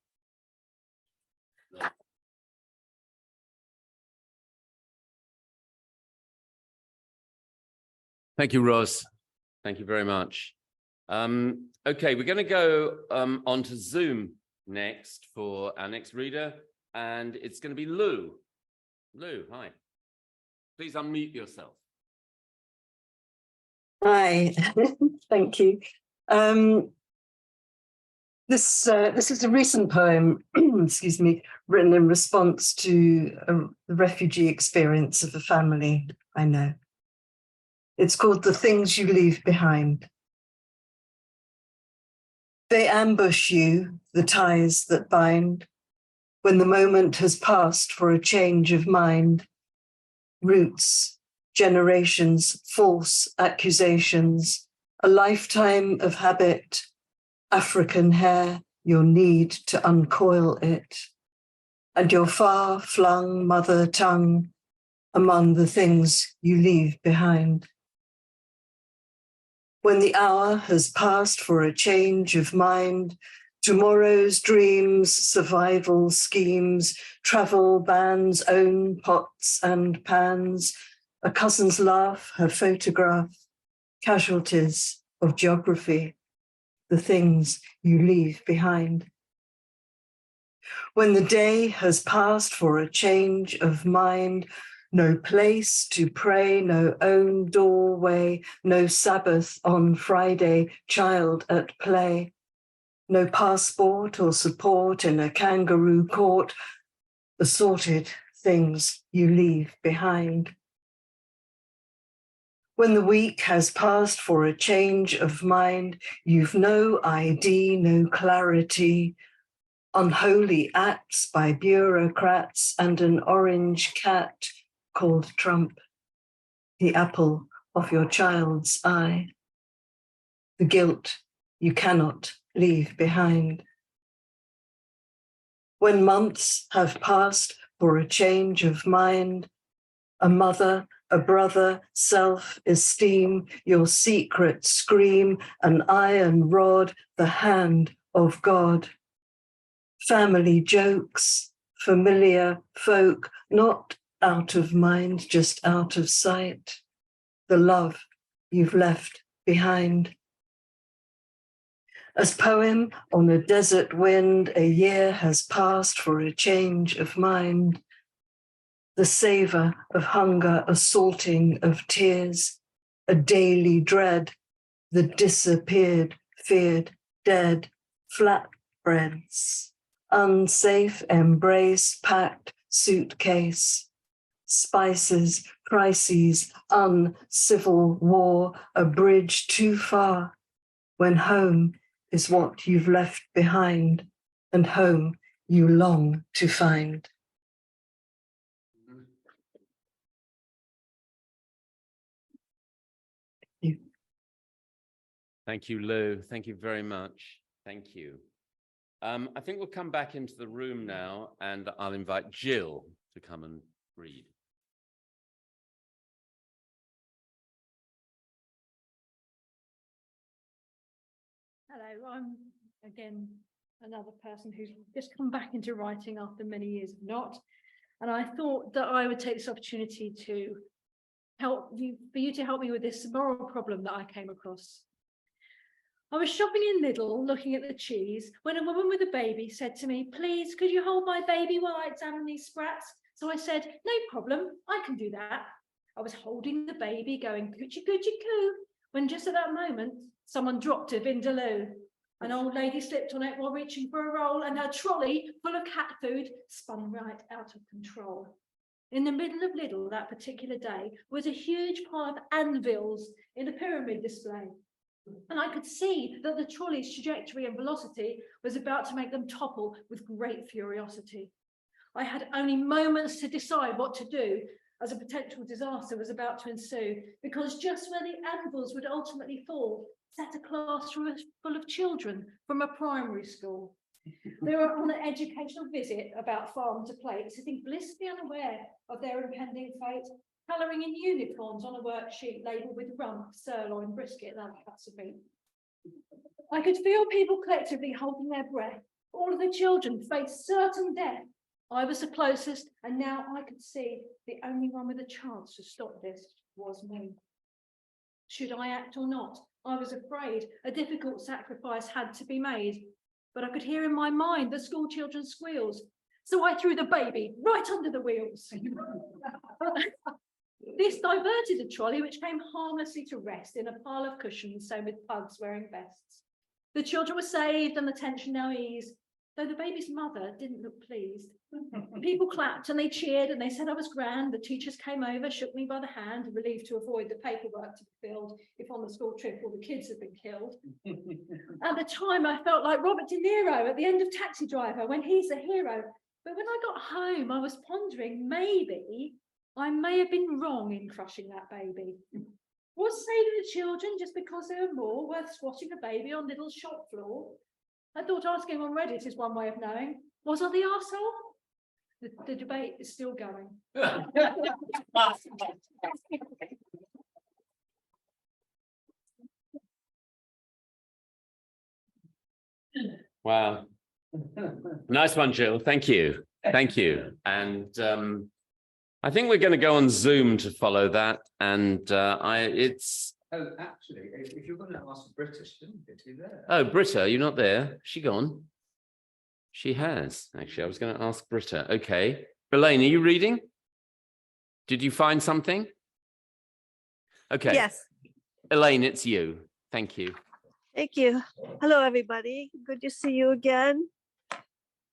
Thank you, Ros. Thank you very much. Okay, we're going to go on to Zoom next for our next reader, and it's going to be Lou. Lou, hi. Please unmute yourself. Hi, thank you. This is a recent poem, excuse me, written in response to the refugee experience of a family I know. It's called The Things You Leave Behind. They ambush you, the ties that bind, when the moment has passed for a change of mind. Roots, generations, false accusations, a lifetime of habit, African hair, your need to uncoil it, and your far-flung mother tongue among the things you leave behind. When the hour has passed for a change of mind, tomorrow's dreams, survival schemes, travel bans, own pots and pans, a cousin's laugh, her photograph, casualties of geography, the things you leave behind. When the day has passed for a change of mind, no place to pray, no own doorway, no Sabbath on Friday, child at play, no passport or support in a kangaroo court, assorted things you leave behind. When the week has passed for a change of mind, you've no ID, no clarity, unholy acts by bureaucrats and an orange cat called Trump, the apple of your child's eye, the guilt you cannot leave behind. When months have passed for a change of mind, a mother, a brother, self-esteem, your secret scream, an iron rod, the hand of God. Family jokes, familiar folk, not out of mind, just out of sight. The love you've left behind. As poem on a desert wind, a year has passed for a change of mind. The savor of hunger, a salting of tears, a daily dread, the disappeared, feared, dead, flatbreads, unsafe embrace, packed suitcase, spices, crises, uncivil war, a bridge too far, when home is what you've left behind, and home you long to find. Thank you, Lou. Thank you very much. Thank you. I think we'll come back into the room now, and I'll invite Jill to come and read. Hello, I'm again another person who's just come back into writing after many years of not. And I thought that I would take this opportunity to help you, for you to help me with this moral problem that I came across. I was shopping in Lidl, looking at the cheese, when a woman with a baby said to me, "Please, could you hold my baby while I examine these sprats?" So I said, "No problem, I can do that." I was holding the baby going coochie coochie coo, when just at that moment, someone dropped a vindaloo. An old lady slipped on it while reaching for a roll, and her trolley full of cat food spun right out of control. In the middle of Lidl that particular day was a huge pile of anvils in a pyramid display. And I could see that the trolley's trajectory and velocity was about to make them topple with great furiosity. I had only moments to decide what to do, as a potential disaster was about to ensue, because just where the anvils would ultimately fall sat a classroom full of children from a primary school. They were on an educational visit about farm to plate, sitting blissfully unaware of their impending fate, colouring in unicorns on a worksheet labelled with rump, sirloin, brisket, and other cuts of meat. I could feel people collectively holding their breath. All of the children faced certain death. I was the closest, and now I could see the only one with a chance to stop this was me. Should I act or not? I was afraid a difficult sacrifice had to be made, but I could hear in my mind the school children's squeals. So I threw the baby right under the wheels. This diverted the trolley, which came harmlessly to rest in a pile of cushions sewn with pugs wearing vests. The children were saved and the tension now eased, though the baby's mother didn't look pleased. People clapped and they cheered and they said I was grand. The teachers came over, shook me by the hand, relieved to avoid the paperwork to be filled if on the school trip all the kids had been killed. At the time, I felt like Robert De Niro at the end of Taxi Driver when he's a hero. But when I got home, I was pondering maybe I may have been wrong in crushing that baby. Was saving the children just because they were more worth squashing a baby on little shop floor? I thought asking on Reddit is one way of knowing. Was I the arsehole? The debate is still going. Wow. Nice one, Jill. Thank you. Thank you. And I think we're going to go on Zoom to follow that. And it's. Oh, actually, if you're going to ask Britta, she didn't get you there. Oh, Britta, you're not there. She gone? She has. Actually, I was going to ask Britta. Okay. Elaine, are you reading? Did you find something? Okay. Yes, Elaine, it's you. Thank you. thank you. Hello, everybody. Good to see you again.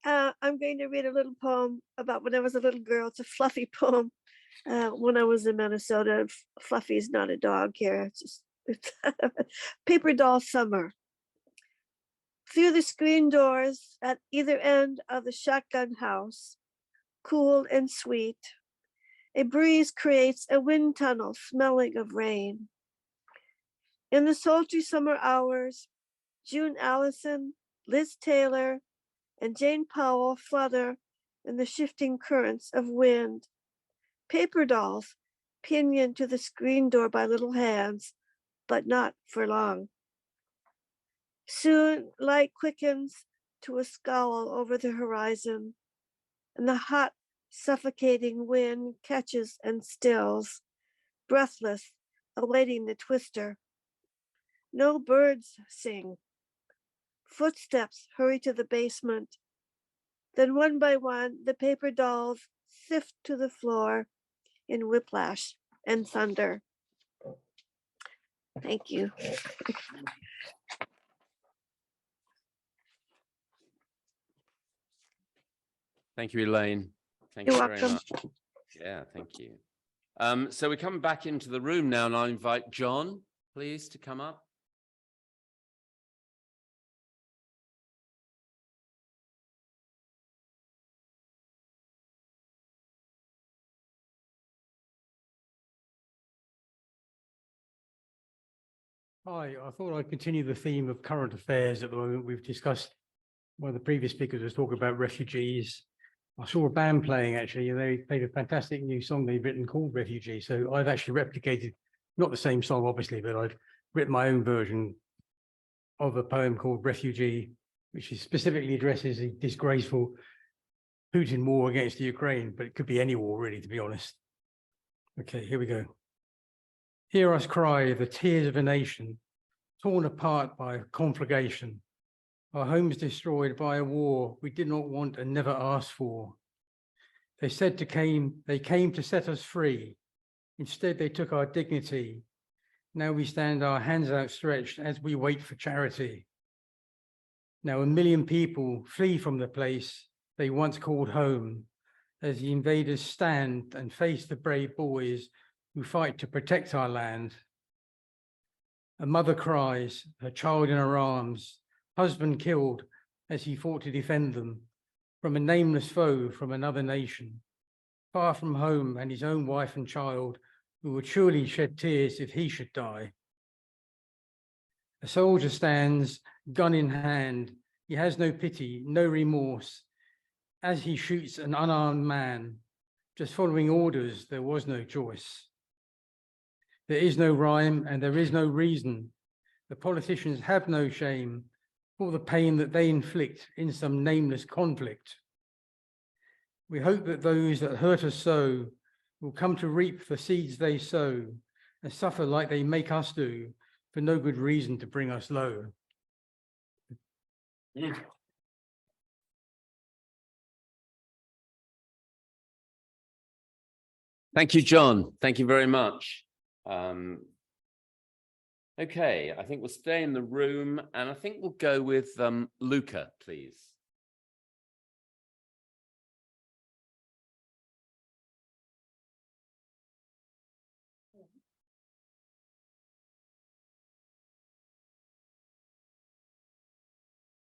I'm going to read a little poem about when I was a little girl. It's a fluffy poem. When I was in Minnesota, Fluffy is not a dog here. It's Paper Doll Summer. Through the screen doors at either end of the shotgun house, cool and sweet, a breeze creates a wind tunnel smelling of rain. In the sultry summer hours, June Allison, Liz Taylor, and Jane Powell flutter in the shifting currents of wind. Paper dolls pinioned to the screen door by little hands, but not for long. Soon light quickens to a scowl over the horizon, and the hot, suffocating wind catches and stills, breathless, awaiting the twister. No birds sing. Footsteps hurry to the basement. Then one by one, the paper dolls sift to the floor in whiplash and thunder. Thank you. Thank you, Elaine. Thank You're you very welcome. much. Yeah, thank you. So we come back into the room now, and I'll invite John, please, to come up. Hi, I thought I'd continue the theme of current affairs at the moment. We've discussed, one of the previous speakers was talking about refugees. I saw a band playing actually, and they played a fantastic new song they've written called Refugee. So I've actually replicated, not the same song obviously, but I've written my own version of a poem called Refugee, which is specifically addresses the disgraceful Putin war against the Ukraine, but it could be any war really, to be honest. Okay, here we go. Hear us cry the tears of a nation, torn apart by conflagration. Our homes destroyed by a war we did not want and never asked for. They came to set us free. Instead, they took our dignity. Now we stand our hands outstretched as we wait for charity. Now 1 million people flee from the place they once called home as the invaders stand and face the brave boys who fight to protect our land. A mother cries, her child in her arms, husband killed as he fought to defend them from a nameless foe from another nation, far from home and his own wife and child, who would surely shed tears if he should die. A soldier stands, gun in hand. He has no pity, no remorse, as he shoots an unarmed man. Just following orders, there was no choice. There is no rhyme and there is no reason. The politicians have no shame for the pain that they inflict in some nameless conflict. We hope that those that hurt us so will come to reap the seeds they sow and suffer like they make us do for no good reason to bring us low. Thank you, John. Thank you very much. Okay, I think we'll stay in the room, and I think we'll go with Luca, please.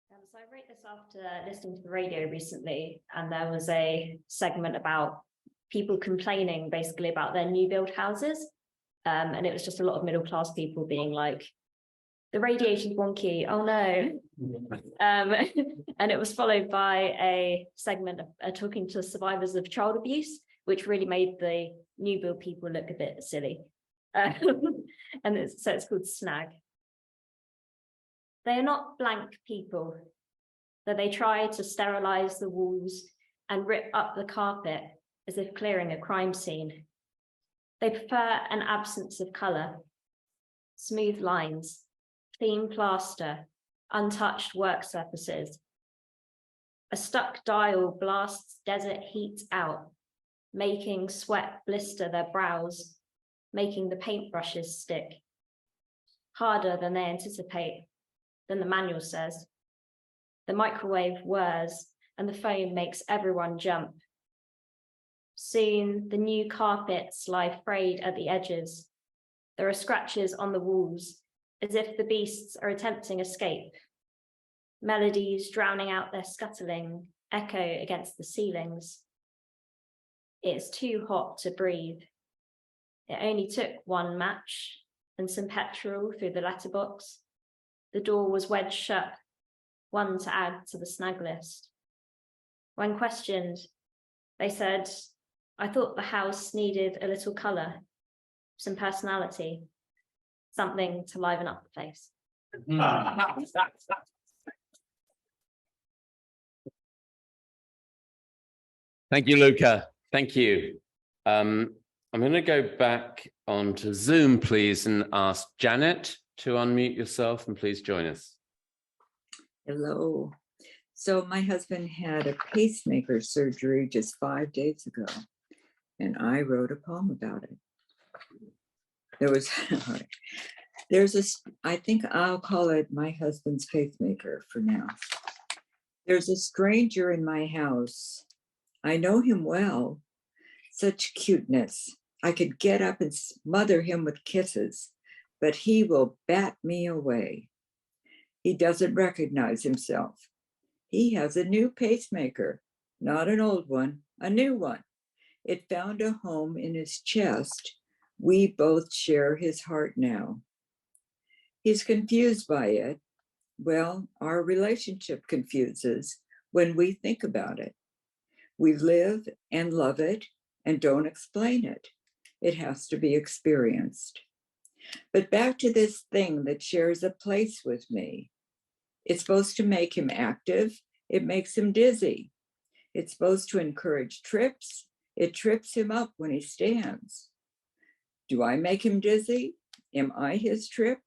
So I wrote this after listening to the radio recently, and there was a segment about people complaining basically about their new build houses. And it was just a lot of middle class people being like, the radiation's wonky, oh no. And it was followed by a segment of talking to survivors of child abuse, which really made the new build people look a bit silly. And so it's called Snag. They are not blank people, though they try to sterilize the walls and rip up the carpet as if clearing a crime scene. They prefer an absence of colour, smooth lines, clean plaster, untouched work surfaces. A stuck dial blasts desert heat out, making sweat blister their brows, making the paintbrushes stick. Harder than they anticipate, than the manual says. The microwave whirs and the foam makes everyone jump. Soon the new carpets lie frayed at the edges. There are scratches on the walls, as if the beasts are attempting escape. Melodies drowning out their scuttling echo against the ceilings. It's too hot to breathe. It only took one match and some petrol through the letterbox. The door was wedged shut, one to add to the snag list. When questioned, they said, I thought the house needed a little colour, some personality, something to liven up the place. Thank you, Luca. Thank you. I'm going to go back onto Zoom, please, and ask Janet to unmute yourself and please join us. Hello. So my husband had a pacemaker surgery just 5 days ago, and I wrote a poem about it. I think I'll call it My Husband's Pacemaker for now. There's a stranger in my house. I know him well. Such cuteness. I could get up and smother him with kisses, but he will bat me away. He doesn't recognize himself. He has a new pacemaker, not an old one, a new one. It found a home in his chest. We both share his heart now. He's confused by it. Well, our relationship confuses when we think about it. We live and love it and don't explain it. It has to be experienced. But back to this thing that shares a place with me. It's supposed to make him active. It makes him dizzy. It's supposed to encourage trips. It trips him up when he stands. Do I make him dizzy? Am I his trip?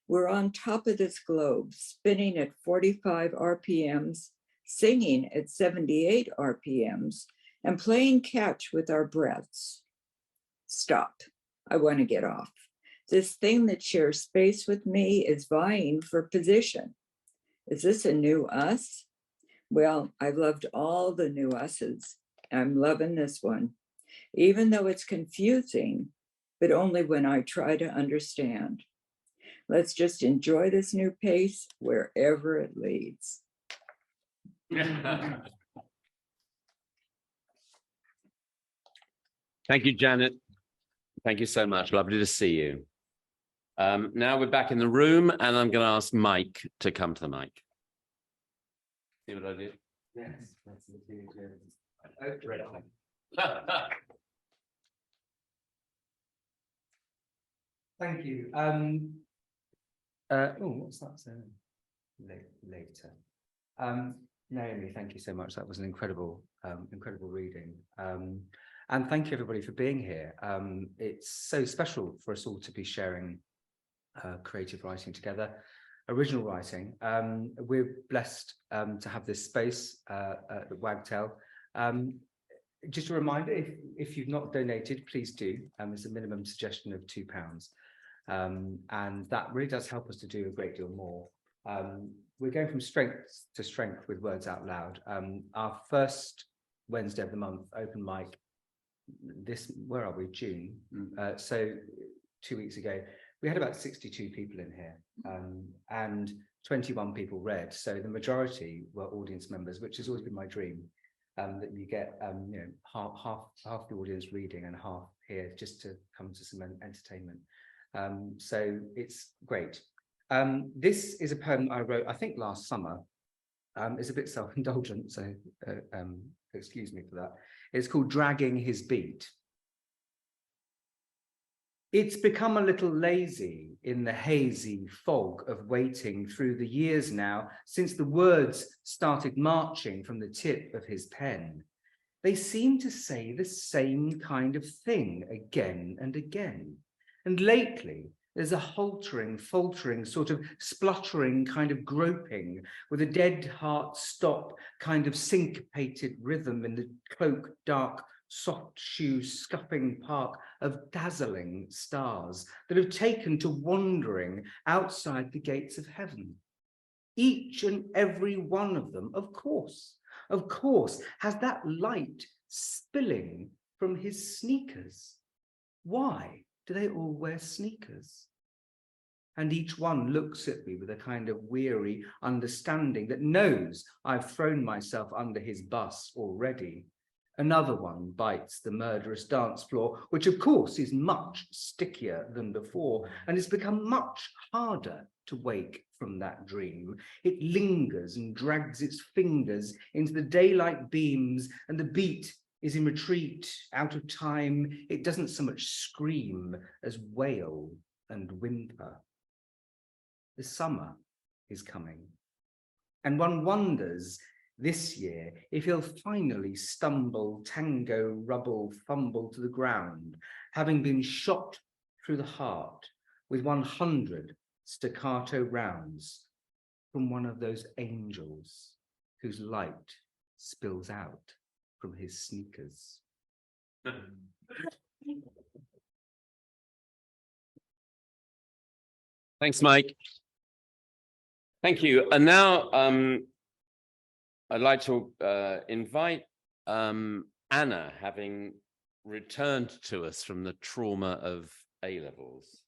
We're on top of this globe, spinning at 45 RPMs, singing at 78 RPMs, and playing catch with our breaths. Stop. I want to get off. This thing that shares space with me is vying for position. Is this a new us? Well, I've loved all the new us's. I'm loving this one, even though it's confusing, but only when I try to understand. Let's just enjoy this new pace wherever it leads. Thank you, Janet. Thank you so much. Lovely to see you. Now we're back in the room, and I'm going to ask Mike to come to the mic. See what I did? Yes. Thank you. What's that saying? Later. Naomi, thank you so much. That was an incredible reading. And thank you everybody for being here. It's so special for us all to be sharing creative writing together, original writing. We're blessed to have this space at Wagtail. just a reminder, if you've not donated, please do. There's a minimum suggestion of £2. And that really does help us to do a great deal more. We're going from strength to strength with Words Out Loud. Our first Wednesday of the month, open mic, where are we, June? So 2 weeks ago, we had about 62 people in here, and 21 people read. So the majority were audience members, which has always been my dream, that you get half the audience reading and half here just to come to some entertainment. So it's great. This is a poem I wrote, I think, last summer. It's a bit self-indulgent, so excuse me for that. It's called Dragging His Beat. It's become a little lazy in the hazy fog of waiting through the years now since the words started marching from the tip of his pen. They seem to say the same kind of thing again and again. And lately, there's a haltering, faltering, sort of spluttering kind of groping with a dead heart stop kind of syncopated rhythm in the cloak dark soft shoe scuffing park of dazzling stars that have taken to wandering outside the gates of heaven. Each and every one of them, of course, has that light spilling from his sneakers. Why do they all wear sneakers? And each one looks at me with a kind of weary understanding that knows I've thrown myself under his bus already. Another one bites the murderous dance floor, which of course is much stickier than before, and it's become much harder to wake from that dream. It lingers and drags its fingers into the daylight beams, and the beat is in retreat, out of time. It doesn't so much scream as wail and whimper. The summer is coming, and one wonders this year if he'll finally stumble, tango, rubble, fumble to the ground, having been shot through the heart with 100 staccato rounds from one of those angels whose light spills out from his sneakers. Thanks, Mike. Thank you. And now I'd like to invite Anna, having returned to us from the trauma of A-levels.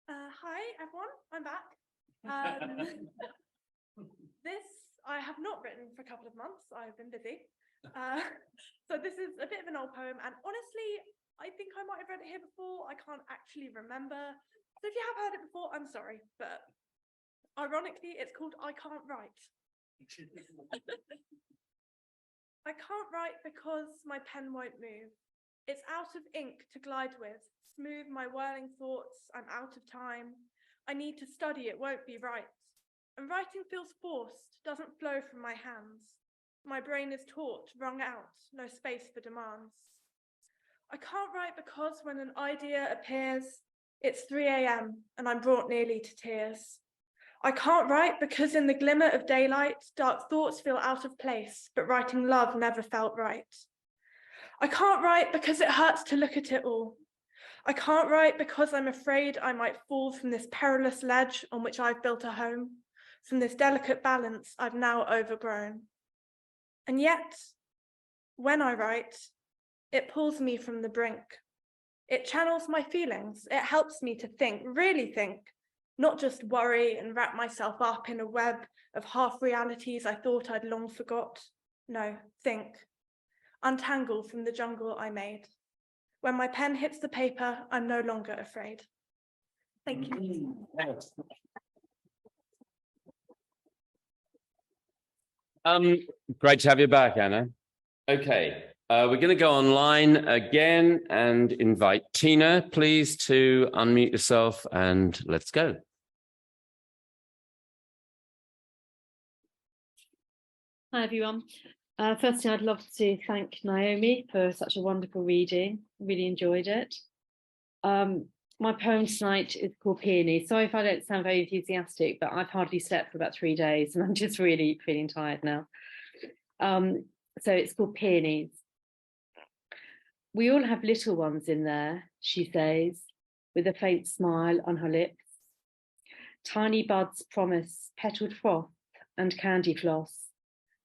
Hi, everyone. I'm back. This I have not written for a couple of months. I've been busy. So this is a bit of an old poem, and honestly, I think I might have read it here before. I can't actually remember. So if you have heard it before, I'm sorry. But ironically, it's called I Can't Write. I can't write because my pen won't move. It's out of ink to glide with. Smooth my whirling thoughts. I'm out of time. I need to study. It won't be right. And writing feels forced, doesn't flow from my hands. My brain is taut, wrung out, no space for demands. I can't write because when an idea appears, it's 3 a.m. and I'm brought nearly to tears. I can't write because in the glimmer of daylight, dark thoughts feel out of place, but writing love never felt right. I can't write because it hurts to look at it all. I can't write because I'm afraid I might fall from this perilous ledge on which I've built a home, from this delicate balance I've now overgrown. And yet, when I write, it pulls me from the brink. It channels my feelings. It helps me to think, really think, not just worry and wrap myself up in a web of half realities I thought I'd long forgot. No, think. Untangle from the jungle I made. When my pen hits the paper, I'm no longer afraid. Thank you. Great to have you back, Anna. Okay, we're going to go online again and invite Tina, please, to unmute yourself and let's go. Hi, everyone. Firstly, I'd love to thank Naomi for such a wonderful reading. Really enjoyed it. My poem tonight is called Peony. Sorry if I don't sound very enthusiastic, but I've hardly slept for about 3 days and I'm just really feeling tired now. So it's called Peonies. We all have little ones in there, she says, with a faint smile on her lips. Tiny buds promise petalled froth and candy floss,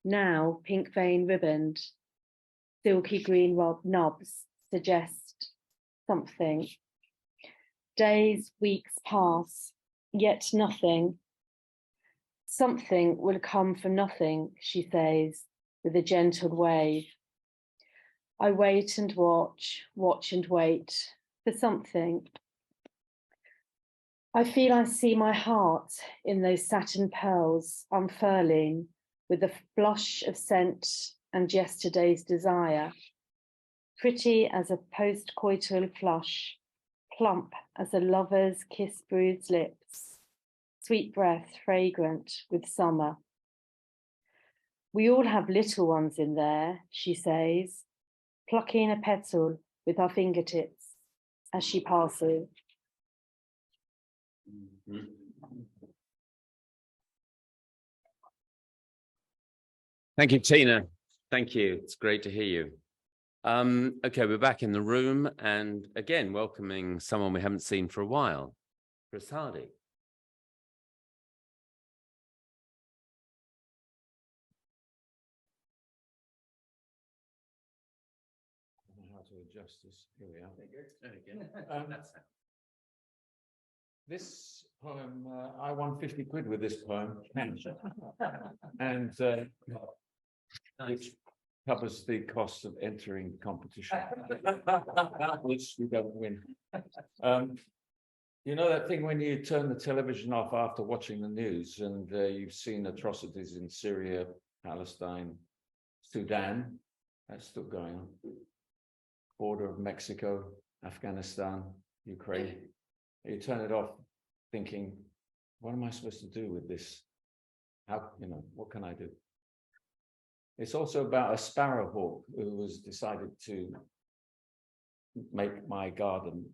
now pink vein ribboned. Silky green knobs suggest something. Days, weeks pass, yet nothing. Something will come from nothing, she says, with a gentle wave. I wait and watch and wait for something. I feel I see my heart in those satin pearls unfurling with a blush of scent and yesterday's desire. Pretty as a post-coital flush, plump as a lover's kiss bruised lips, sweet breath fragrant with summer. We all have little ones in there, she says, plucking a petal with her fingertips as she passes. Thank you, Tina. Thank you. It's great to hear you. Okay, we're back in the room and again, welcoming someone we haven't seen for a while, Chris Hardy. I don't know how to adjust this. Here we are. This poem, I won 50 quid with this poem. And which covers the costs of entering competition, which you don't win. You know that thing when you turn the television off after watching the news and you've seen atrocities in Syria, Palestine, Sudan, that's still going on. Border of Mexico, Afghanistan, Ukraine. You turn it off thinking, what am I supposed to do with this? How, what can I do? It's also about a sparrowhawk who was decided to make my garden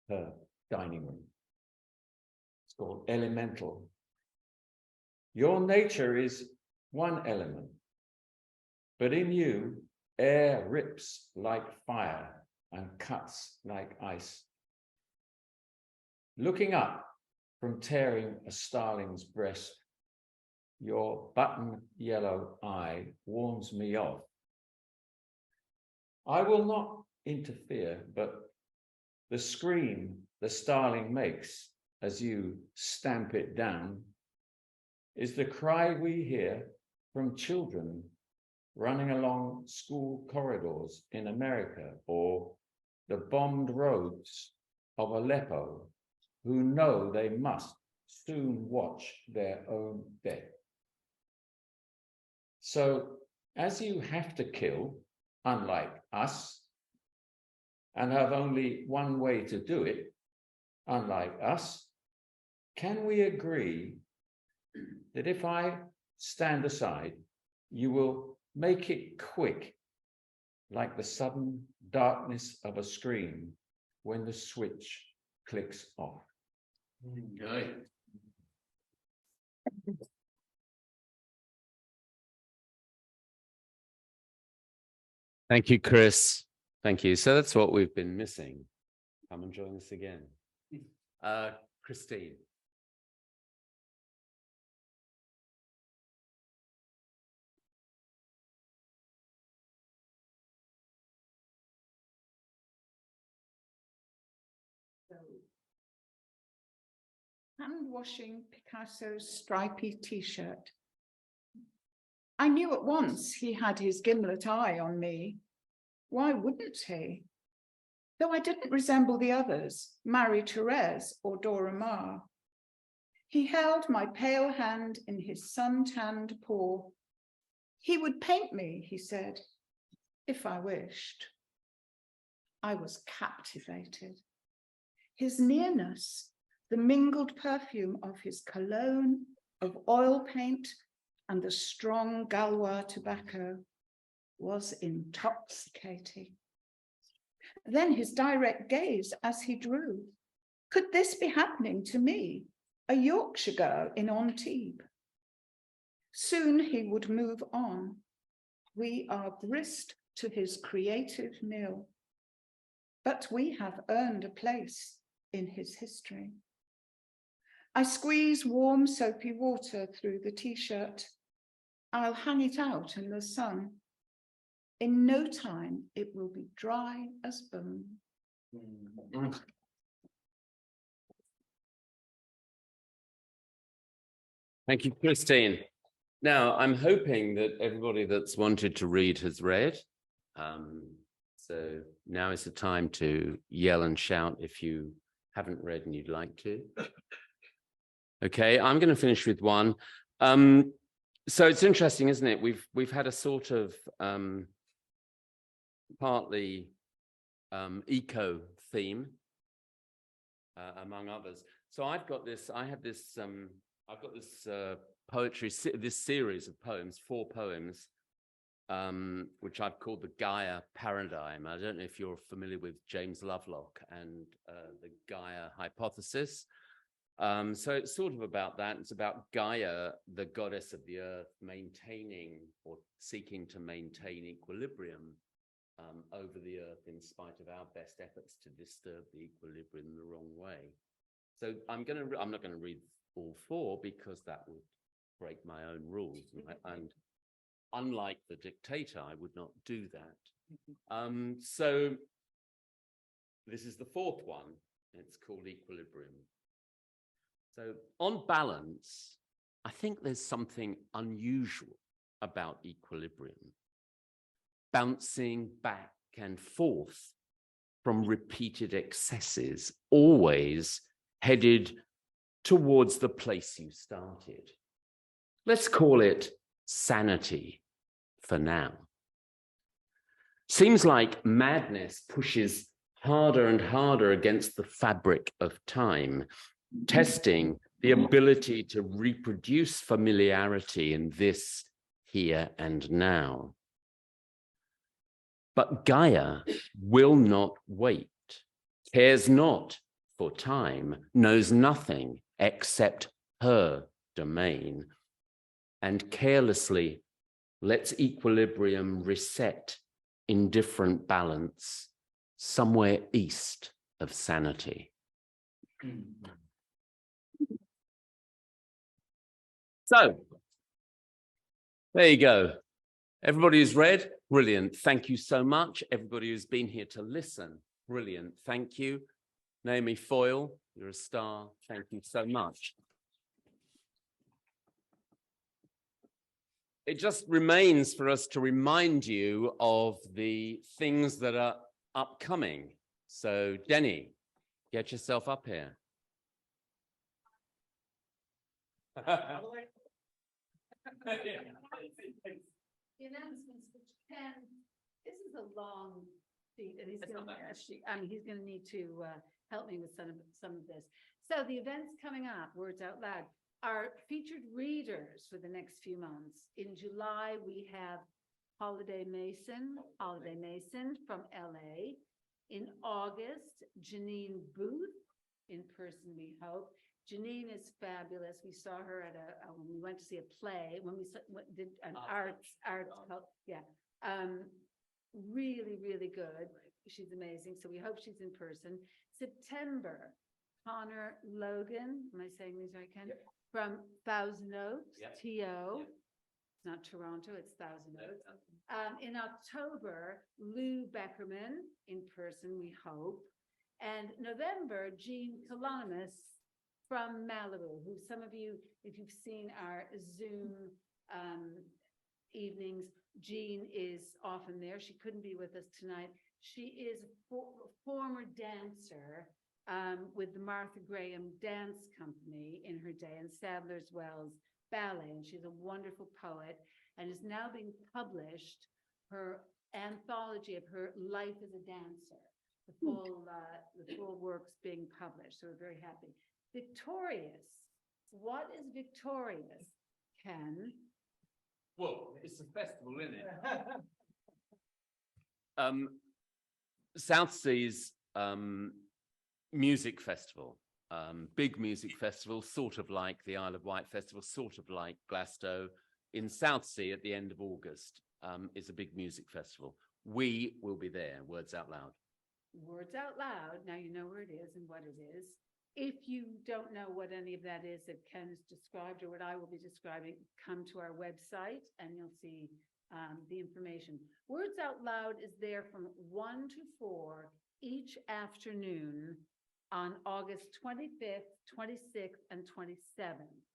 her dining room. It's called Elemental. Your nature is one element, but in you, air rips like fire and cuts like ice. Looking up from tearing a starling's breast, your button yellow eye warns me off. I will not interfere, but the scream the starling makes as you stamp it down is the cry we hear from children running along school corridors in America or the bombed roads of Aleppo who know they must soon watch their own death. So as you have to kill, unlike us, and have only one way to do it, unlike us, can we agree that if I stand aside, you will make it quick, like the sudden darkness of a screen when the switch clicks off? Good. Thank you, Chris. Thank you. So that's what we've been missing. Come and join us again. Christine. Hand washing Picasso's stripy t-shirt. I knew at once he had his gimlet eye on me. Why wouldn't he? Though I didn't resemble the others, Marie-Therese or Dora Maar. He held my pale hand in his sun-tanned paw. He would paint me, he said, if I wished. I was captivated. His nearness, the mingled perfume of his cologne, of oil paint, and the strong Gaulois tobacco was intoxicating. then his direct gaze as he drew. Could this be happening to me, a Yorkshire girl in Antibes? Soon he would move on. We are grist to his creative mill, but we have earned a place in his history. I squeeze warm soapy water through the t-shirt. I'll hang it out in the sun. In no time, it will be dry as bone. Thank you, Christine. Now, I'm hoping that everybody that's wanted to read has read. So now is the time to yell and shout if you haven't read and you'd like to. Okay, I'm going to finish with one. So it's interesting, isn't it? We've had a sort of partly eco theme, among others. So I've got this poetry, this series of poems, 4 poems, which I've called the Gaia Paradigm. I don't know if you're familiar with James Lovelock and the Gaia hypothesis. So it's sort of about that. It's about Gaia, the goddess of the earth, maintaining or seeking to maintain equilibrium over the earth in spite of our best efforts to disturb the equilibrium the wrong way. So I'm not going to read all 4 because that would break my own rules. And unlike the dictator, I would not do that. So this is the 4th one. It's called Equilibrium. So on balance, I think there's something unusual about equilibrium. Bouncing back and forth from repeated excesses, always headed towards the place you started. Let's call it sanity for now. Seems like madness pushes harder and harder against the fabric of time, testing the ability to reproduce familiarity in this here and now. But Gaia will not wait, cares not for time, knows nothing except her domain, and carelessly lets equilibrium reset in different balance somewhere east of sanity. So, there you go. Everybody who's read, brilliant. Thank you so much. Everybody who's been here to listen, brilliant. Thank you. Naomi Foyle, you're a star. Thank you so much. It just remains for us to remind you of the things that are upcoming. So, Jenny, get yourself up here. The announcements, which can, this is a long sheet, and he's going to need to help me with some of this. So the events coming up, Words Out Loud, are featured readers for the next few months. In July, we have Holiday Mason from LA. In August, Janine Booth, in person, we hope. Janine is fabulous. We saw her at when we went to see a play, when we did an arts, really, really good. She's amazing. So we hope she's in person. September, Connor Logan, am I saying these right, Ken? Yep. From Thousand Oaks, yep. TO. Yep. It's not Toronto, it's Thousand Oaks. In October, Lou Beckerman, in person, we hope. And November, Jean Colonimus from Malibu, who some of you, if you've seen our Zoom evenings, Jean is often there. She couldn't be with us tonight. She is a former dancer with the Martha Graham Dance Company in her day and Sadler's Wells Ballet. And she's a wonderful poet and is now being published, her anthology of her life as a dancer. The full works being published. So we're very happy. Victorious. What is Victorious, Ken? Well, it's a festival, isn't it? Southsea's music festival, big music festival, sort of like the Isle of Wight festival, sort of like Glasgow, in Southsea at the end of August, is a big music festival. We will be there, Words Out Loud. Words Out Loud, now you know where it is and what it is. If you don't know what any of that is that Ken has described or what I will be describing, come to our website and you'll see the information. Words Out Loud is there from 1 to 4 each afternoon on August 25th, 26th, and 27th.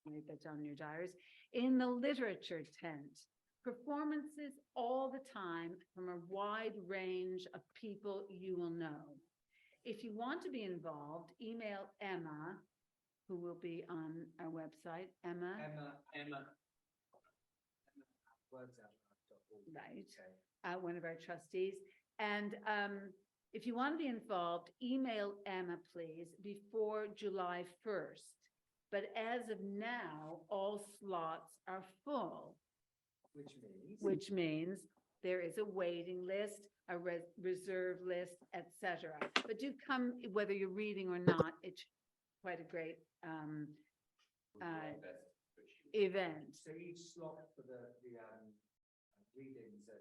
Write that down in your diaries. In the literature tent. Performances all the time from a wide range of people you will know. If you want to be involved, email Emma, who will be on our website. Emma. Right. One of our trustees. And if you want to be involved, email Emma, please, before July 1st. But as of now, all slots are full. Which means there is a waiting list, a reserve list, etc. But do come, whether you're reading or not. It's quite a great event. So each slot for the readings in the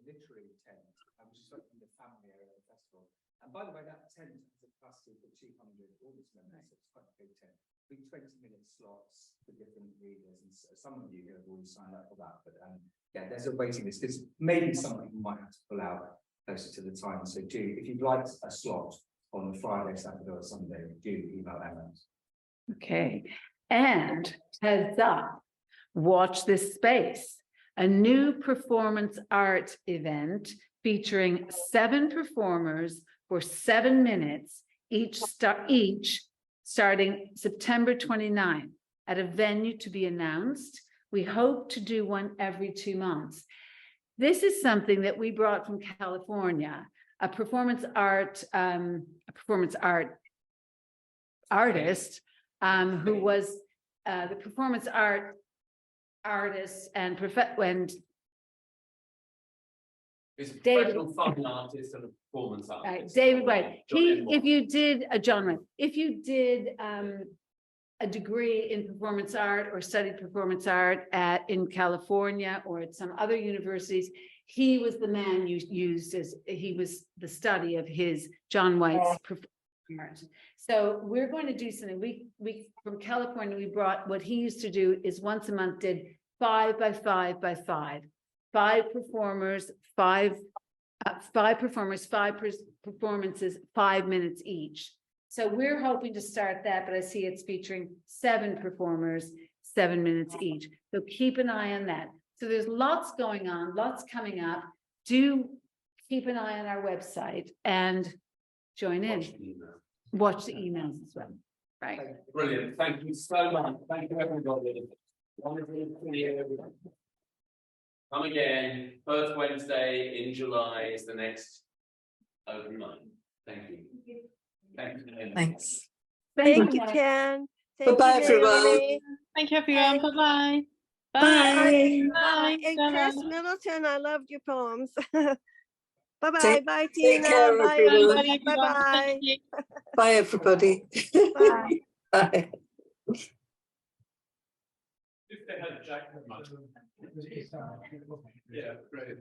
literary tent, which is like the family area of the festival. And by the way, that tent has a capacity for 200 audience members, so it's quite a big tent. 20-minute slots for different readers, and some of you have already signed up for that. But yeah, there's a waiting list because maybe some people might have to pull out closer to the time. So do, if you'd like a slot on the Friday, Saturday, or Sunday, do email Emma. Okay, and heads up, watch this space. A new performance art event featuring 7 performers for 7 minutes each starting September 29th at a venue to be announced. We hope to do one every 2 months. This is something that we brought from California, a performance art artist who was the performance art artist and He's a professional fine artist and a performance artist. David White. If you did a degree in performance art or studied performance art in California or at some other universities, he was the man you used as he was the study of his John White's performance art. So we're going to do something. We from California, we brought what he used to do is once a month did 5 by 5 by 5. 5 performers, 5 performers, 5 performances, 5 minutes each. So we're hoping to start that, but I see it's featuring 7 performers, 7 minutes each. So keep an eye on that. So there's lots going on, lots coming up. Do keep an eye on our website and join in. Watch the emails as well. Right. Brilliant. Thank you so much. Thank you, everybody. Wonderful to see you. Come again. First Wednesday in July is the next open mic. Thank you. Thank you. Thanks. Thank you, Ken. Bye-bye, everyone. Thank you, everyone. Bye-bye. Bye. Bye. And Chris Middleton, I loved your poems. Bye-bye. Take- Bye, take Tina. care, Bye, everyone. everybody. Bye-bye. Bye, everybody. Bye. Bye. If they had Jack, yeah, great.